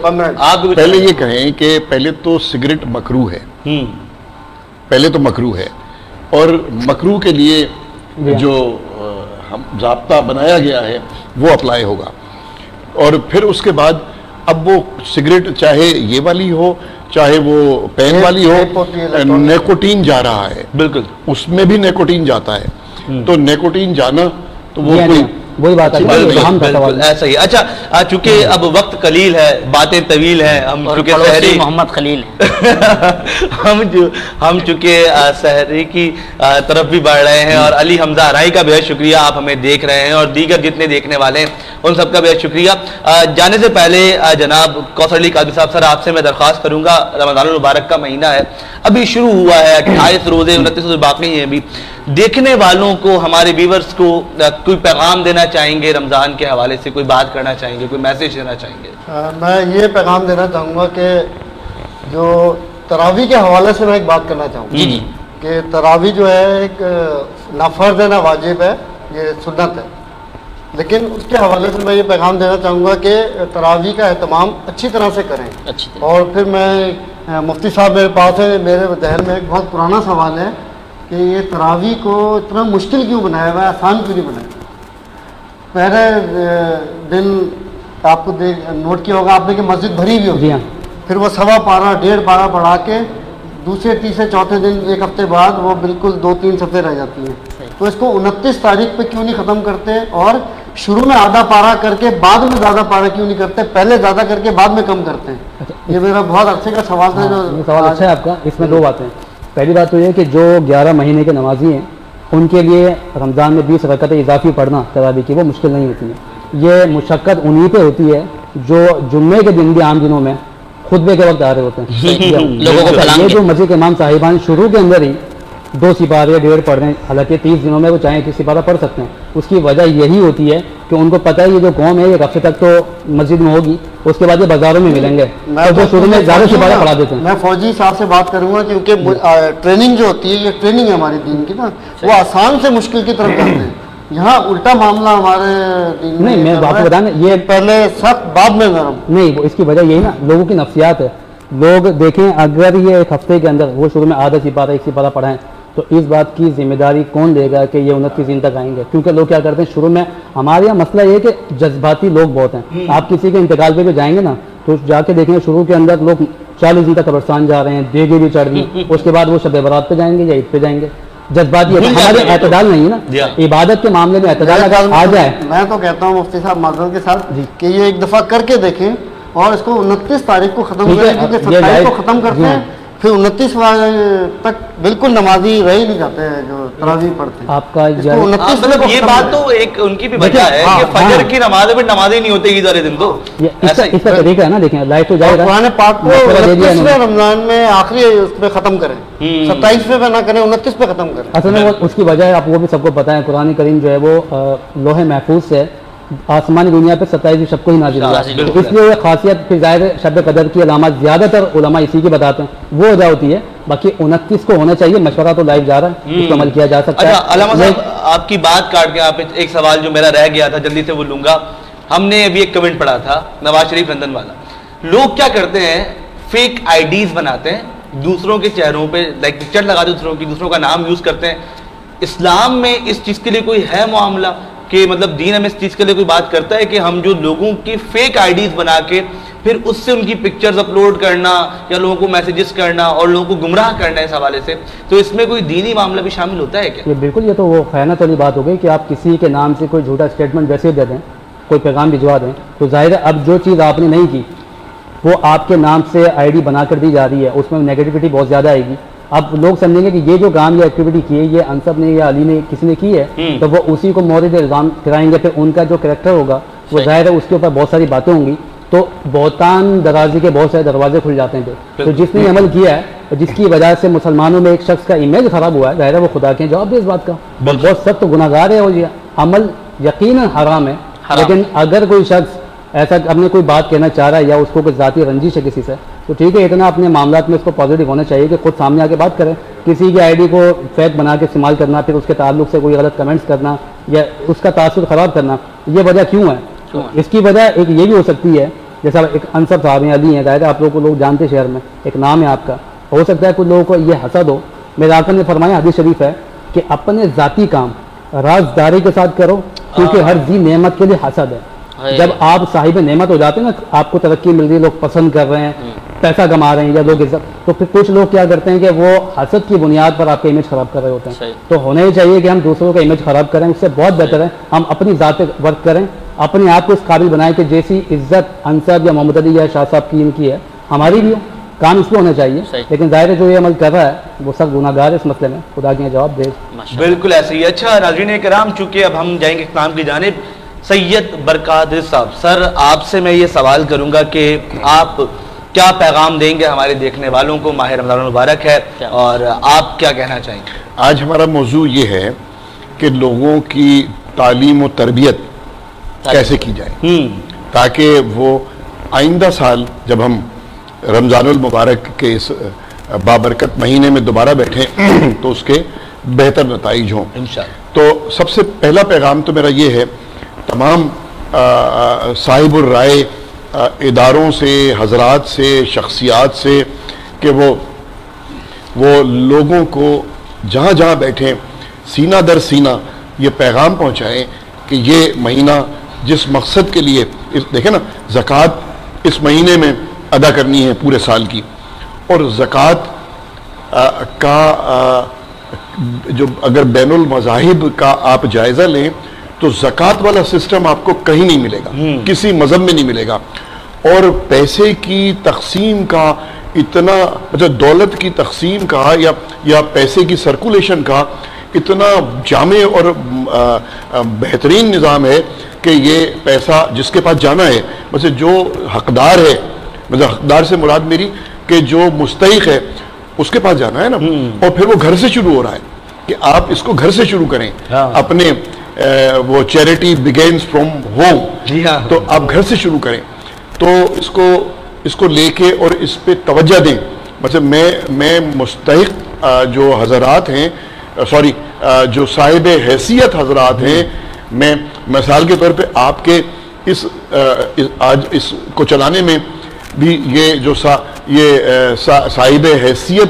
پہلے یہ کہیں کہ پہلے تو سگریٹ مکروہ ہے, پہلے تو مکروہ ہے, اور مکروہ کے لیے جو ضابطہ بنایا گیا ہے وہ اپلائی ہوگا. اور پھر اس کے بعد اب وہ سگریٹ چاہے یہ والی ہو چاہے وہ پین والی ہو, نیکوٹین جا رہا ہے. بالکل, اس میں بھی نیکوٹین جاتا ہے. تو نیکوٹین جانا تو وہ وہی بات ہے. بالکل ایسا ہی. اچھا چونکہ اب وقت قلیل ہے, باتیں طویل ہیں, ہم چونکہ سحری محمد خلیل ہم چونکہ سحری کی طرف بھی بڑھ رہے ہیں, اور علی حمزہ ہرائی کا بہت شکریہ, آپ ہمیں دیکھ رہے ہیں, اور دیگر جتنے دیکھنے والے ہیں ان سب کا بہت شکریہ. جانے سے پہلے جناب کوثر علی قادری صاحب, سر آپ سے میں درخواست کروں گا, رمضان المبارک کا مہینہ ہے, ابھی شروع ہوا ہے, 28 روزے 29 روزے باقی ہیں ابھی, دیکھنے والوں کو, ہمارے ویورز کو کوئی پیغام دینا چاہیں گے رمضان کے حوالے سے, کوئی بات کرنا چاہیں گے, کوئی میسیج دینا چاہیں گے؟ میں یہ پیغام دینا چاہوں گا کہ جو تراویح کے حوالے سے میں ایک بات کرنا چاہوں گا کہ تراویح جو ہے ایک نہ فرض ہے نہ واجب ہے, یہ سنت ہے, لیکن اس کے حوالے سے میں یہ پیغام دینا چاہوں گا کہ تراویح کا اہتمام اچھی طرح سے کریں. اور پھر میں مفتی صاحب میرے پاس ہے, میرے ذہن میں ایک بہت پرانا سوال ہے کہ یہ تراویح کو اتنا مشکل کیوں بنایا ہوا ہے, آسان کیوں نہیں بنایا. پہلے دن آپ کو نوٹ کیا ہوگا آپ نے کہ مسجد بھری ہوئی ہوگی, پھر وہ 1.25 پارہ 1.5 پارہ پڑھا کے دوسرے تیسرے چوتھے دن ایک ہفتے بعد وہ بالکل 2-3 صفحے رہ جاتی ہیں. تو اس کو 29 تاریخ پہ کیوں نہیں ختم کرتے, اور شروع میں آدھا پارہ کر کے بعد میں زیادہ پارہ کیوں نہیں کرتے, پہلے زیادہ کر کے بعد میں کم کرتے ہیں. یہ میرا بہت عرصے کا سوال تھا. جو سوال اچھا ہے آپ کا. اس میں 2 باتیں. پہلی بات تو یہ کہ جو 11 مہینے کے نمازی ہیں ان کے لیے رمضان میں 20 رکعتیں اضافی پڑھنا تراویح کی وہ مشکل نہیں ہوتی ہے. یہ مشقت انہی پہ ہوتی ہے جو جمعے کے دن بھی عام دنوں میں خطبے کے وقت آ رہے ہوتے ہیں. یہ جو مسجد کے امام صاحبان شروع کے اندر ہی 2 سپارے 1.5 پڑھ رہے ہیں, حالانکہ 30 دنوں میں وہ چاہیں کہ سپارہ پڑھ سکتے ہیں. اس کی وجہ یہی ہوتی ہے کہ ان کو پتہ ہے یہ جو قوم ہے یہ ہفتے تک تو مسجد میں ہوگی, اس کے بعد یہ بازاروں میں ملیں گے, تو وہ شروع میں زیادہ سپارہ پڑھا دیتے ہیں. میں فوجی صاحب سے بات کروں گا کیونکہ ٹریننگ جو ہوتی ہے یہ ٹریننگ ہے ہماری دین کی نا, وہ آسان سے مشکل کی طرف جاتے ہیں. یہاں الٹا معاملہ ہمارے دین نہیں, میں آپ کو بتانا یہ پہلے سخت بعد میں نرم نہیں, اس کی وجہ یہی نا لوگوں کی نفسیات ہے. لوگ دیکھیں اگر یہ ایک ہفتے کے اندر وہ شروع میں آدھا سپارہ 1 سپارہ پڑھائیں تو اس بات کی ذمہ داری کون لے گا کہ یہ 29 دن تک آئیں گے. کیونکہ لوگ کیا کرتے ہیں شروع میں, ہمارے یہاں مسئلہ یہ کہ جذباتی لوگ بہت ہیں. آپ کسی کے انتقال پہ بھی جائیں گے نا تو جا کے دیکھیں شروع کے اندر لوگ 40 دن تک قبرستان جا رہے ہیں, دیگیں بھی چڑھ گئی, اس کے بعد وہ شب برات پہ جائیں گے یا عید پہ جائیں گے. جذباتی ہمارے اعتدال نہیں ہے نا, عبادت کے معاملے میں اعتدال اگر آ جائے. میں تو کہتا ہوں مفتی صاحب معذرت کے ساتھ کہ یہ ایک دفعہ کر کے دیکھیں اور اس کو 29 تاریخ کو ختم کریں, کیونکہ 27 کو ختم کرتے ہیں پھر 29 تک بالکل نمازی رہ ہی نہیں جاتے ہیں جو تراویح پڑھتے ہیں. آپ کا مطلب یہ بات تو ایک ان کی بھی وجہ ہے کہ فجر کی نماز میں نمازیں نہیں ہوتی عید والے دن, تو اس کا طریقہ ہے نا. دیکھیں لائف تو جائے گا, قرآن پاک کو 29ویں رمضان میں آخری اس پہ ختم کریں, 27ویں پہ نہ کریں, 29 پہ ختم کریں. اصل میں اس کی وجہ ہے, آپ وہ بھی سب کو پتہ ہے, قرآن کریم جو ہے وہ لوح محفوظ سے آسمانی دنیا پہ 27ویں شب کو ہی نازل ہوا, اس لیے یہ خاصیت پھر ظاہر شب قدر کی علامات زیادہ تر علماء اسی کی بتاتے ہیں, وہ وجہ ہوتی ہے. باقی 29 کو ہونا چاہیے, مشورہ تو لائیو جا رہا ہے, اس کو عمل کیا جا سکتا ہے. علامہ صاحب آپ کی بات کاٹ کے آپ ایک سوال جو میرا رہ گیا تھا جلدی سے وہ لوں گا. ہم نے ابھی ایک کمنٹ پڑھا تھا نواز شریف لندن والا, لوگ کیا کرتے ہیں فیک آئی ڈیز بناتے ہیں, دوسروں کے چہروں پہ لائک پکچر لگاتے دوسروں کی, دوسروں کا نام یوز کرتے ہیں. اسلام میں اس چیز کے لیے کوئی ہے معاملہ کہ مطلب دین ہمیں اس چیز کے لیے کوئی بات کرتا ہے کہ ہم جو لوگوں کی فیک آئی ڈیز بنا کے پھر اس سے ان کی پکچرز اپلوڈ کرنا یا لوگوں کو میسیجز کرنا اور لوگوں کو گمراہ کرنا اس حوالے سے, تو اس میں کوئی دینی معاملہ بھی شامل ہوتا ہے کیا؟ یہ بالکل, یہ تو وہ خیانت والی بات ہو گئی کہ آپ کسی کے نام سے کوئی جھوٹا اسٹیٹمنٹ ویسے دے دیں, کوئی پیغام بھجوا دیں, تو ظاہر ہے اب جو چیز آپ نے نہیں کی وہ آپ کے نام سے آئی ڈی بنا کر دی جا رہی ہے, اس میں نیگیٹیوٹی بہت زیادہ آئے گی. اب لوگ سمجھیں گے کہ یہ جو کام یا ایکٹیویٹی کی ہے یہ انصب نے یا علی نے کسی نے کی ہے, تو وہ اسی کو مورد الزام کرائیں گے. پھر ان کا جو کریکٹر ہوگا وہ ظاہر ہے اس کے اوپر بہت ساری باتیں ہوں گی, تو بہتان درازی کے بہت سارے دروازے کھل جاتے ہیں. تو جس نے عمل کیا ہے جس کی وجہ سے مسلمانوں میں ایک شخص کا امیج خراب ہوا ہے, ظاہر ہے وہ خدا کے جواب دے اس بات کا, بہت سخت گناہ گار ہے. اور یہ عمل یقیناً حرام ہے, لیکن اگر کوئی شخص ایسا اپنے کوئی بات کہنا چاہ رہا ہے یا اس کو کوئی ذاتی رنجش ہے کسی سے, تو ٹھیک ہے, اتنا اپنے معاملات میں اس کو پازیٹیو ہونا چاہیے کہ خود سامنے آ کے بات کرے. کسی کی آئی ڈی کو فیک بنا کے استعمال کرنا, پھر اس کے تعلق سے کوئی غلط کمنٹس کرنا یا اس کا تاثر خراب کرنا, یہ وجہ کیوں ہے؟ اس کی وجہ ایک یہ بھی ہو سکتی ہے, جیسا ایک انصب صاحب ہیں, علی ہیں, ظاہر ہے آپ لوگ کو لوگ جانتے ہیں شہر میں, ایک نام ہے آپ کا, ہو سکتا ہے کچھ لوگوں کو یہ حسد ہو. میرے آقا نے فرمایا, حدیث شریف ہے کہ اپنے ذاتی کام رازداری کے ساتھ کرو, کیونکہ ہر ذی نعمت کے لیے حسد ہے. جب آپ صاحب نعمت ہو جاتے ہیں نا, آپ کو ترقی مل رہی ہے, لوگ پسند کر رہے ہیں, پیسہ کما رہے ہیں یا لوگ عزت، تو پھر کچھ لوگ کیا کرتے ہیں کہ وہ حسد کی بنیاد پر آپ کا امیج خراب کر رہے ہوتے ہیں. تو ہونا ہی چاہیے کہ ہم دوسروں کا امیج خراب کریں، اس سے بہت بہتر ہے ہم اپنی ذات پہ ورک کریں، اپنے آپ کو اس قابل بنائیں کہ جیسی عزت انصب یا محمد علی یا شاہ صاحب کی ان کی ہے ہماری بھی ہو. کام اس پہ ہونا چاہیے. لیکن ظاہر ہے جو یہ عمل کر رہا ہے وہ سب گناہ گار ہے اس مسئلے میں، خدا کے جواب دے. بالکل ایسے ہی. اچھا ناظرین کرام، چونکہ اب ہم جائیں گے اختتام کی جانب، سید برکات صاحب، سر آپ سے میں یہ سوال کروں گا کہ آپ کیا پیغام دیں گے ہمارے دیکھنے والوں کو؟ ماہ رمضان المبارک ہے اور آپ کیا کہنا چاہیں گے؟ آج ہمارا موضوع یہ ہے کہ لوگوں کی تعلیم و تربیت کیسے کی جائے تاکہ وہ آئندہ سال جب ہم رمضان المبارک کے اس بابرکت مہینے میں دوبارہ بیٹھیں تو اس کے بہتر نتائج ہوں انشاءاللہ. تو سب سے پہلا پیغام تو میرا یہ ہے تمام صاحب الرائے اداروں سے، حضرات سے، شخصیات سے، کہ وہ لوگوں کو جہاں جہاں بیٹھیں سینہ در سینہ یہ پیغام پہنچائیں کہ یہ مہینہ جس مقصد کے لیے دیکھیں نا، زکوٰۃ اس مہینے میں ادا کرنی ہے پورے سال کی، اور زکوٰۃ کا جو اگر بین المذاہب کا آپ جائزہ لیں تو زکوٰۃ والا سسٹم آپ کو کہیں نہیں ملے گا، کسی مذہب میں نہیں ملے گا. اور پیسے کی تقسیم کا اتنا، دولت کی تقسیم کا یا پیسے کی سرکولیشن کا اتنا جامع اور بہترین نظام ہے کہ یہ پیسہ جس کے پاس جانا ہے، ویسے جو حقدار ہے، مطلب حقدار سے مراد میری کہ جو مستحق ہے اس کے پاس جانا ہے نا، اور پھر وہ گھر سے شروع ہو رہا ہے کہ آپ اس کو گھر سے شروع کریں. اپنے وہ چیریٹی بگینز فرام ہوم، تو آپ گھر سے شروع کریں. تو اس کو لے کے اور اس پہ توجہ دیں. مطلب میں مستحق جو حضرات ہیں، جو صاحب حیثیت حضرات ہیں، میں مثال کے طور پہ آپ کے آج اس کو چلانے میں بھی یہ جو صاحب حیثیت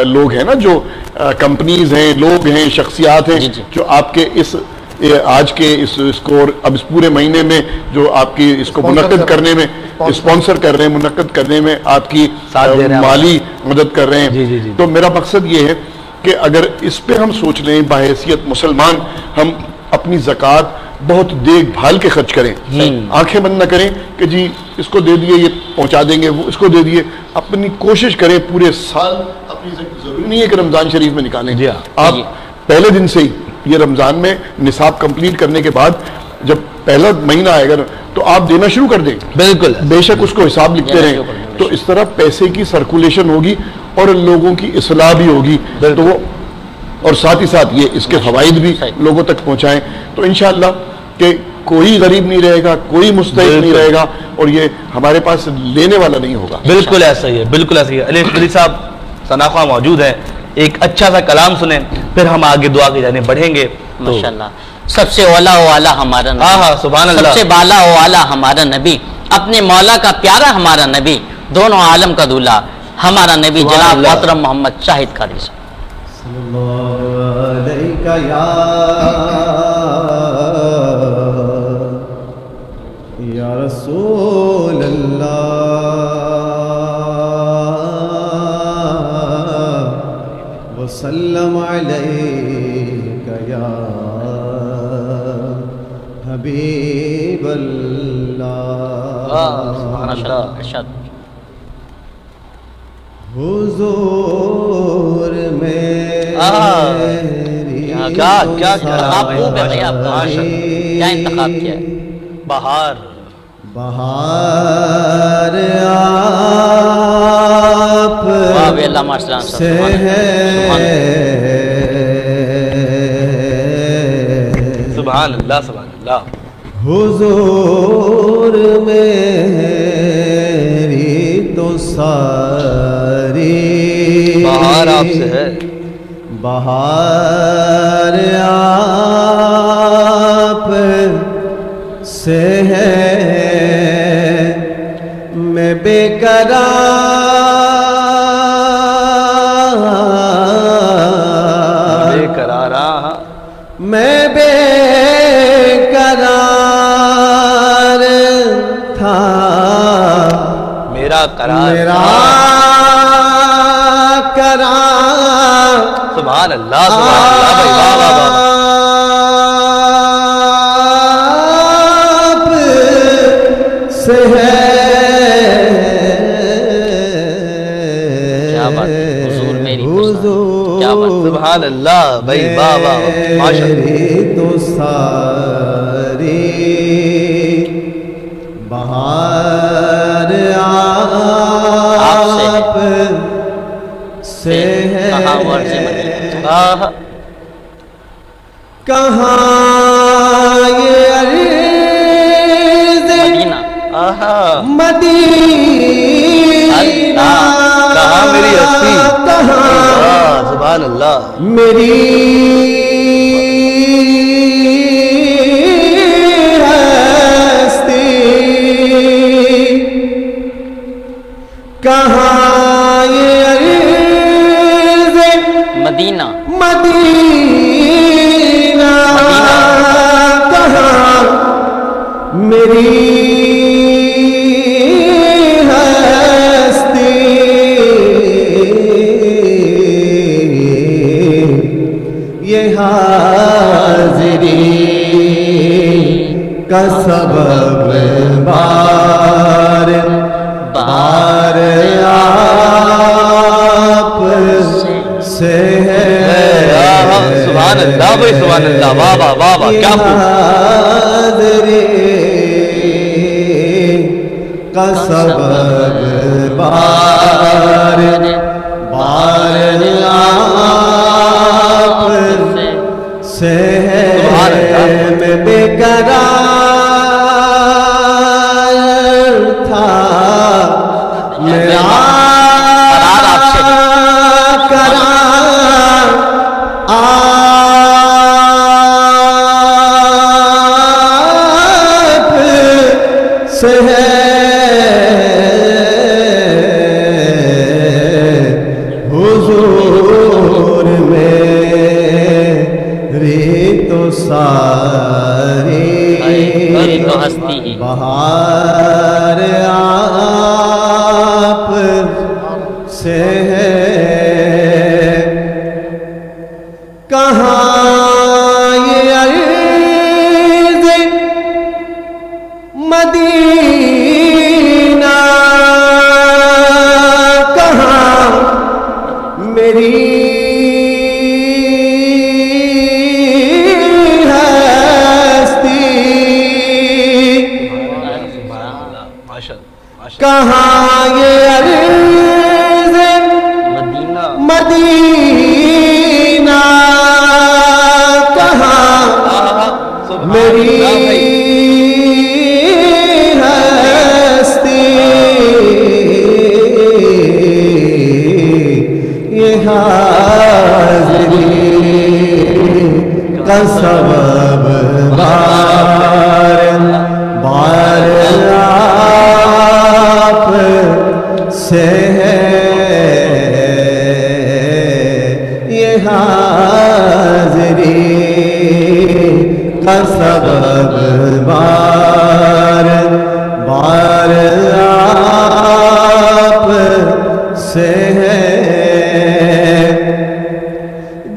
لوگ ہیں نا، جو کمپنیز ہیں، لوگ ہیں، شخصیات ہیں، جو آپ کے آج کے اس کو اب اس پورے مہینے میں جو آپ کی اس کو منعقد کرنے میں اسپانسر کر رہے ہیں، منعقد کرنے میں آپ کی مالی مدد کر رہے ہیں. تو میرا مقصد یہ ہے کہ اگر اس پہ ہم سوچ لیں بحیثیت مسلمان، ہم اپنی زکوٰۃ بہت دیکھ بھال کے خرچ کریں، آنکھیں بند نہ کریں کہ جی اس کو دے دیے یہ پہنچا دیں گے، وہ اس کو دے دیے. اپنی کوشش کریں پورے سال اپنی، ضروری نہیں ہے کہ رمضان شریف میں نکالیں، آپ پہلے دن سے ہی یہ رمضان میں نصاب کمپلیٹ کرنے کے بعد جب پہلا مہینہ آئے گا تو آپ دینا شروع کر دیں. بالکل، بے شک اس کو حساب لکھتے رہیں. تو اس طرح پیسے کی سرکولیشن ہوگی اور لوگوں کی اصلاح بھی ہوگی. تو وہ اور ساتھ ہی ساتھ یہ اس کے فوائد بھی لوگوں تک پہنچائیں. تو انشاءاللہ کہ کوئی غریب نہیں رہے گا، کوئی مستحق نہیں رہے گا، اور یہ ہمارے پاس لینے والا نہیں ہوگا. بالکل ایسا ہی ہے، بالکل ایسا ہی ہے. علی اکبری صاحب ثناخواہ موجود ہیں، ایک اچھا سا کلام سنیں پھر ہم آگے دعا کی جانب بڑھیں گے. ماشاءاللہ. سب سے اولا و اعلیٰ ہمارا نبی، سبحان اللہ. سب سے بالا و اعلیٰ ہمارا نبی، اپنے مولا کا پیارا ہمارا نبی، دونوں عالم کا دولہا ہمارا نبی جناب محترم محمد شاہد قادری صاحب. یا رسول اللہ وسلم علیک یا حبیب اللہ. حضور میں کیا انتخاب کیا ہے؟ بہار آپ سے ہے. سبحان اللہ، سبحان اللہ. حضور میری تو ساری بہار آپ سے ہے، بہار آپ سے ہے. میں بے قرار، میں بے قرار تھا، میرا قرار، میرا سبحان اللہ سبحان اللہ بھائی واہ واہ واہ آپ سے ہے کیا بات ہے حضور میری حضور کیا بات سبحان اللہ بھائی واہ واہ ماشاء اللہ میری تو ساری بہار آپ سے ہے کہاں ورد سے مدینہ آہا کہاں یہ عرض مدینہ آہا مدینہ کہاں میری ہستی کہاں سبحان اللہ میری ہستی کہاں یہ عرض مدینہ مدینہ کہاں میری ہستی یہ حاضری کا سبب بار بار آپ سے ہے سبحان اللہ بھائی سبحان اللہ واہ واہ واہ واہ کیا خوب حاضری کا سبب بار بار آپ سے ہے میں بے قرار تھا میرا قرار آپ سے ہے حضور میری تو ساری میری تو ہستی ہی بہار آپ سے ہے کہاں یہ عرض مدینہ کہاں میری کہاں یہ عرض مدینہ کہاں میری ہستی یہ حاضری کا سبب بار بار آپ سے ہے یہ حاضری کا سبب بار بار آپ سے ہے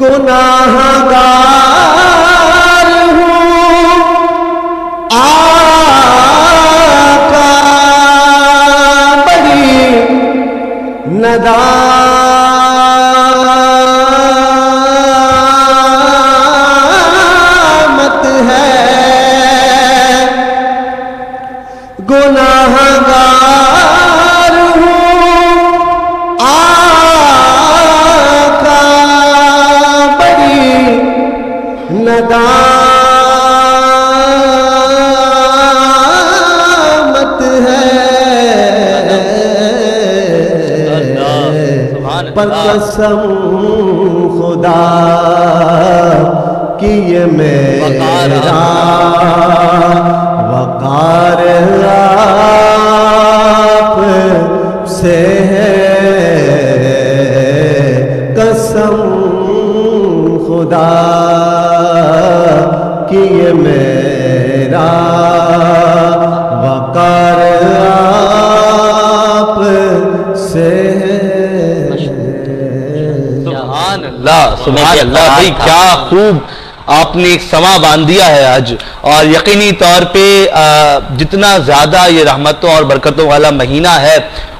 گناہ گار ہوں آقا بڑی ندامت ہے گناہ گار ہوں آقا بڑی ندامت ہے پر قسم خدا کی یہ میرا وقار آپ سے ہے قسم خدا کی یہ میرا وقار آپ سے ہے سبحان سبحان اللہ سبحان اللہ بھائی کیا خوب آپ نے ایک سما باندھ دیا ہے آج. اور یقینی طور پہ جتنا زیادہ یہ رحمتوں اور برکتوں والا مہینہ ہے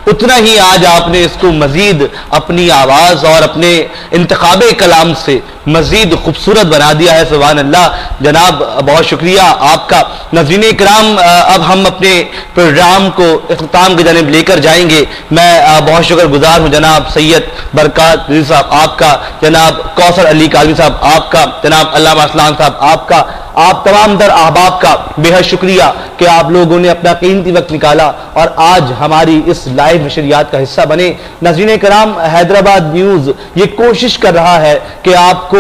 اتنا ہی آج آپ نے اس کو مزید اپنی آواز اور اپنے انتخاب کلام سے مزید خوبصورت بنا دیا ہے. سبحان اللہ جناب بہت شکریہ آپ کا. ناظرین کرام اب ہم اپنے پروگرام کو اختتام کی جانب لے کر جائیں گے. میں بہت شکر گزار ہوں جناب سید برکات رضوی صاحب آپ کا, جناب کوثر علی کالوی صاحب آپ کا, جناب علامہ اسلام صاحب آپ کا, آپ تمام در احباب کا بے حد شکریہ کہ آپ لوگوں نے اپنا قیمتی وقت نکالا اور آج ہماری اس لائیو نشریات کا حصہ بنے. ناظرین کرام حیدرآباد نیوز یہ کوشش کر رہا ہے کہ آپ کو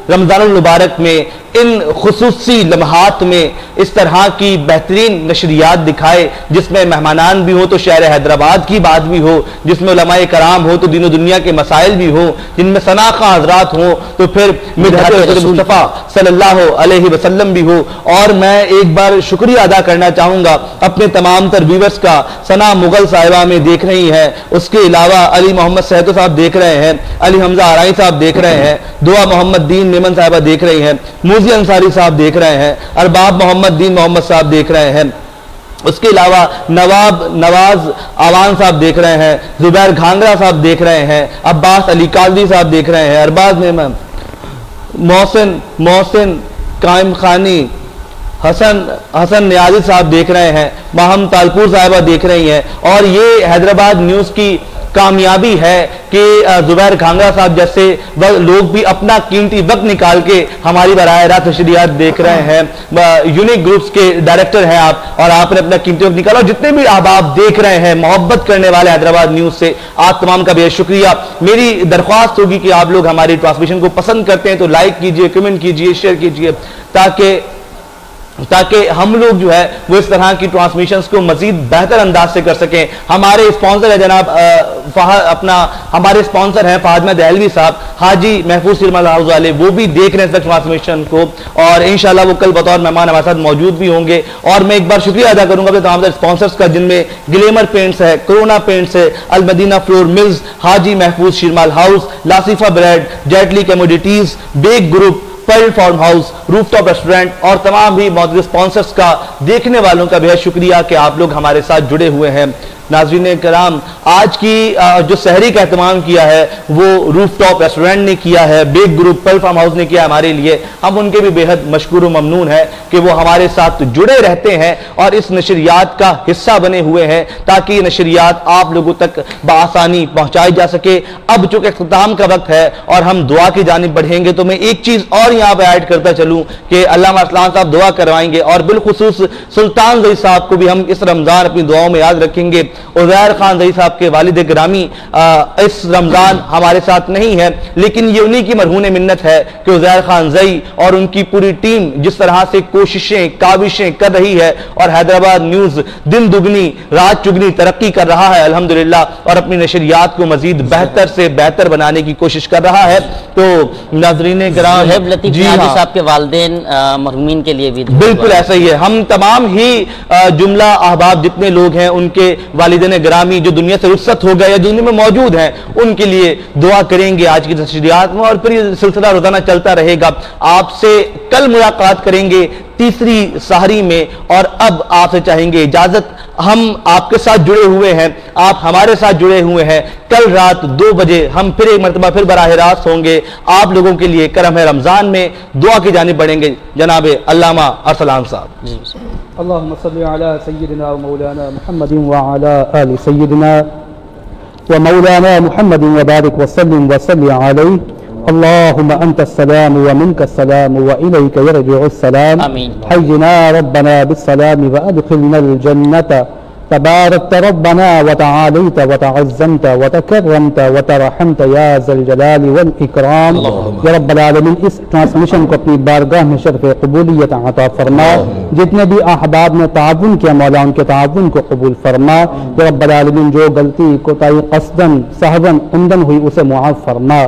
رمضان المبارک میں ان خصوصی لمحات میں اس طرح کی بہترین نشریات دکھائے جس میں مہمانان بھی ہو تو شہر حیدرآباد کی بات بھی ہو, جس میں علماء کرام ہو تو دین و دنیا کے مسائل بھی ہو, جن میں ثنا خواں حضرات ہوں تو پھر مدحت رسول مصطفیٰ صلی اللہ علیہ وسلم بھی ہو. اور میں ایک بار شکریہ ادا کرنا چاہوں گا اپنے تمام تر ویورز کا. ثنا مغل صاحبہ میں دیکھ رہی ہیں, اس کے علاوہ علی محمد صحتو صاحب دیکھ رہے ہیں, علی حمزہ آرائی صاحب دیکھ رہے ہیں, دعا محمد دین میمن صاحبہ دیکھ رہی ہیں, موزی انصاری صاحب دیکھ رہے ہیں, ارباب محمد دین محمد صاحب دیکھ رہے ہیں, اس کے علاوہ نواز آوان صاحب دیکھ رہے ہیں, زبیر گھانگرا صاحب دیکھ رہے ہیں, عباس علی کالوی صاحب دیکھ رہے ہیں, ارباز محسن قائم خانی, حسن نیازی صاحب دیکھ رہے ہیں, ماہم تالپور صاحبہ دیکھ رہی ہیں. اور یہ حیدرآباد نیوز کی کامیابی ہے کہ زبیر گھانگرا صاحب جیسے لوگ بھی اپنا قیمتی وقت نکال کے ہماری براہ راست نشریات دیکھ رہے ہیں. یونیک گروپس کے ڈائریکٹر ہیں آپ اور آپ نے اپنا قیمتی وقت نکالا. اور جتنے بھی احباب دیکھ رہے ہیں محبت کرنے والے حیدرآباد نیوز سے آپ تمام کا بے شکریہ. میری درخواست ہوگی کہ آپ لوگ ہماری ٹرانسمیشن کو پسند کرتے ہیں تو لائک کیجئے, کمنٹ کیجئے, شیئر کیجئے تاکہ ہم لوگ جو ہے وہ اس طرح کی ٹرانسمیشنز کو مزید بہتر انداز سے کر سکیں. ہمارے اسپانسر ہے جناب ہمارے اسپانسر ہیں فہد احمد دہلوی صاحب, حاجی محفوظ سرمل ہاؤس والے, وہ بھی دیکھ رہے ہیں اس ٹرانسمیشن کو اور انشاءاللہ وہ کل بطور مہمان ہمارے ساتھ موجود بھی ہوں گے. اور میں ایک بار شکریہ ادا کروں گا اپنے تمام اسپانسرز کا, جن میں گلیمر پینٹس ہے, کرونا پینٹس ہے, Al-Madina flour mills, Haji Mahfooz Sheermal house, Lasifa bread, Jaitley commodities, bag group, pearl farm house, roof top restaurant اور تمام بھی موجود اسپانسرز کا, دیکھنے والوں کا بہت شکریہ کہ آپ لوگ ہمارے ساتھ جڑے ہوئے ہیں. ناظرین کرام آج کی جو سحری کا اہتمام کیا ہے وہ روف ٹاپ ریسٹورنٹ نے کیا ہے, Baig group pearl farm house نے کیا ہمارے لیے. ہم ان کے بھی بے حد مشکور و ممنون ہیں کہ وہ ہمارے ساتھ جڑے رہتے ہیں اور اس نشریات کا حصہ بنے ہوئے ہیں تاکہ یہ نشریات آپ لوگوں تک بآسانی پہنچائی جا سکے. اب چونکہ اختتام کا وقت ہے اور ہم دعا کی جانب بڑھیں گے تو میں ایک چیز اور یہاں پہ ایڈ کرتا چلوں کہ علامہ اسلام صاحب دعا کروائیں گے اور بالخصوص سلطان زئی صاحب کو بھی ہم اس رمضان اپنی دعاؤں میں یاد رکھیں گے. عزیر خان زئی صاحب کے والد گرامی اس رمضان ہمارے ساتھ نہیں ہے لیکن یہ انہی کی مرہون منت ہے کہ عزیر خان زئی اور ان کی پوری ٹیم جس طرح سے کوششیں کاوشیں کر رہی ہے اور حیدرآباد نیوز دن دگنی رات چگنی ترقی کر رہا ہے الحمدللہ اور اپنی نشریات کو مزید بہتر سے بہتر بنانے کی کوشش کر رہا ہے. تو ناظرین کرام جی صاحب کے والدین مرحومین کے لیے بھی بالکل ایسا ہی ہے. ہم تمام ہی جملہ احباب جتنے لوگ ہیں ان کے والدین گرامی جو دنیا سے رخصت ہو گئے یا دنیا میں موجود ہیں ان کے لیے دعا کریں گے آج کی نشریات میں اور پھر یہ سلسلہ روزانہ چلتا رہے گا. آپ سے کل ملاقات کریں گے تیسری سحری میں اور اب آپ سے چاہیں گے اجازت. ہم آپ کے ساتھ جڑے ہوئے ہیں, آپ ہمارے ساتھ جڑے ہوئے ہیں. کل رات 2 بجے ہم پھر ایک مرتبہ پھر براہ راست ہوں گے آپ لوگوں کے لیے کرم ہے رمضان میں. دعا کی جانب بڑھیں گے جناب علامہ ارسلان صاحب. اللهم صل على سيدنا ومولانا محمد وعلى آل سيدنا ومولانا محمد وبارك وسلم وصل عليه. اللهم أنت السلام ومنك السلام وإليك يرجع السلام. حينا ربنا بالسلام وأدخلنا الجنة. تباركت ربنا وتعاليت وتعزمت وتكرمت وترحمت يا ذا الجلال والإكرام. یا رب العالمین اس ٹرانسمیشن کو اپنی بارگاہ میں شرف قبولیت عطا فرما. جتنے بھی احباب نے تعاون کیا مولا ان کے تعاون کو قبول فرما. یا رب العالمین جو غلطی کوتاہی قصدن سہون عمدن ہوئی اسے معاف فرما.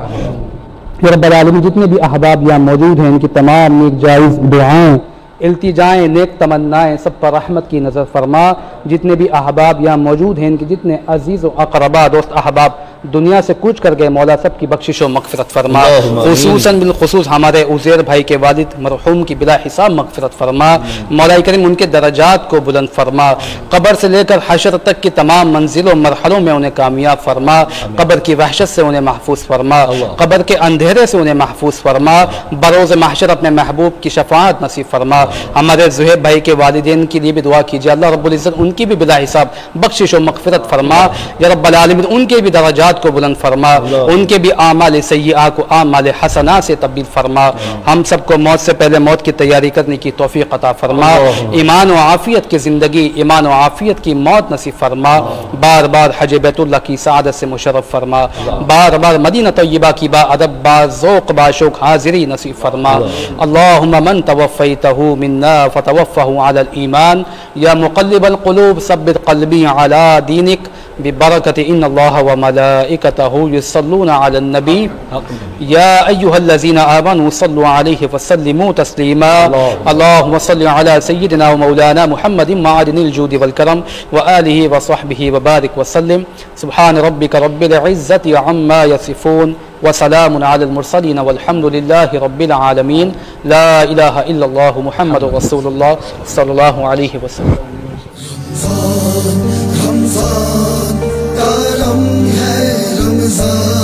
یا رب العالمین جتنے بھی احباب یہاں موجود ہیں ان کی تمام نیک جائز دعائیں التجائیں نیک تمنائیں سب پر رحمت کی نظر فرما. جتنے بھی احباب یہاں موجود ہیں ان کے جتنے عزیز و اقربا دوست احباب دنیا سے کوچ کر گئے، مولا سب کی بخشش و مغفرت فرما، خصوصاً بالخصوص ہمارے عزیر بھائی کے والد مرحوم کی بلا حساب مغفرت فرما، مولا کریم ان کے درجات کو بلند فرما، قبر سے لے کر حشر تک کی تمام منزلوں مرحلوں میں انہیں کامیاب فرما، قبر کی وحشت سے انہیں محفوظ فرما، قبر کے اندھیرے سے انہیں محفوظ فرما، بروز محشر اپنے محبوب کی شفاعت نصیب فرما۔ ہمارے زہیب بھائی کے والدین کے لیے بھی دعا کیجیے، اللہ رب العزت ان کی بھی بلا حساب بخشش و مغفرت فرما، یا رب العالمین ان کے بھی درجات کو بلند فرما، ان کے بھی اعمال سیئہ کو اعمال حسنہ سے تبدیل فرما، ہم سب کو موت سے پہلے موت کی تیاری کرنے کی توفیق عطا فرما، ایمان و عافیت کی زندگی، ایمان و عافیت کی موت نصیب فرما، بار بار حج بیت اللہ کی سعادت سے مشرف فرما، بار بار مدینہ طیبہ کی با ادب با ذوق با شوق حاضری نصیب فرما۔ اللہم من توفیتہ منا فتوفہ علی الایمان، یا مقلب القلوب ثبت قلبی علی دینک، ببرکت ان اللہ وملائکتہ یصلون علی النبی، یا ایہا الذین آمنوا صلوا علیہ وسلموا تسلیما، اللہم صل علی سیدنا ومولانا محمد معدن الجود والکرم وآلہ وصحبہ وبارک وسلم، سبحان ربک رب العزت عما یصفون وسلام علی المرسلین والحمد للہ رب العالمین، لا الہ الا اللہ محمد رسول اللہ صلی اللہ علیہ وسلم۔ رمضان رمضان کا رم ہے رمضان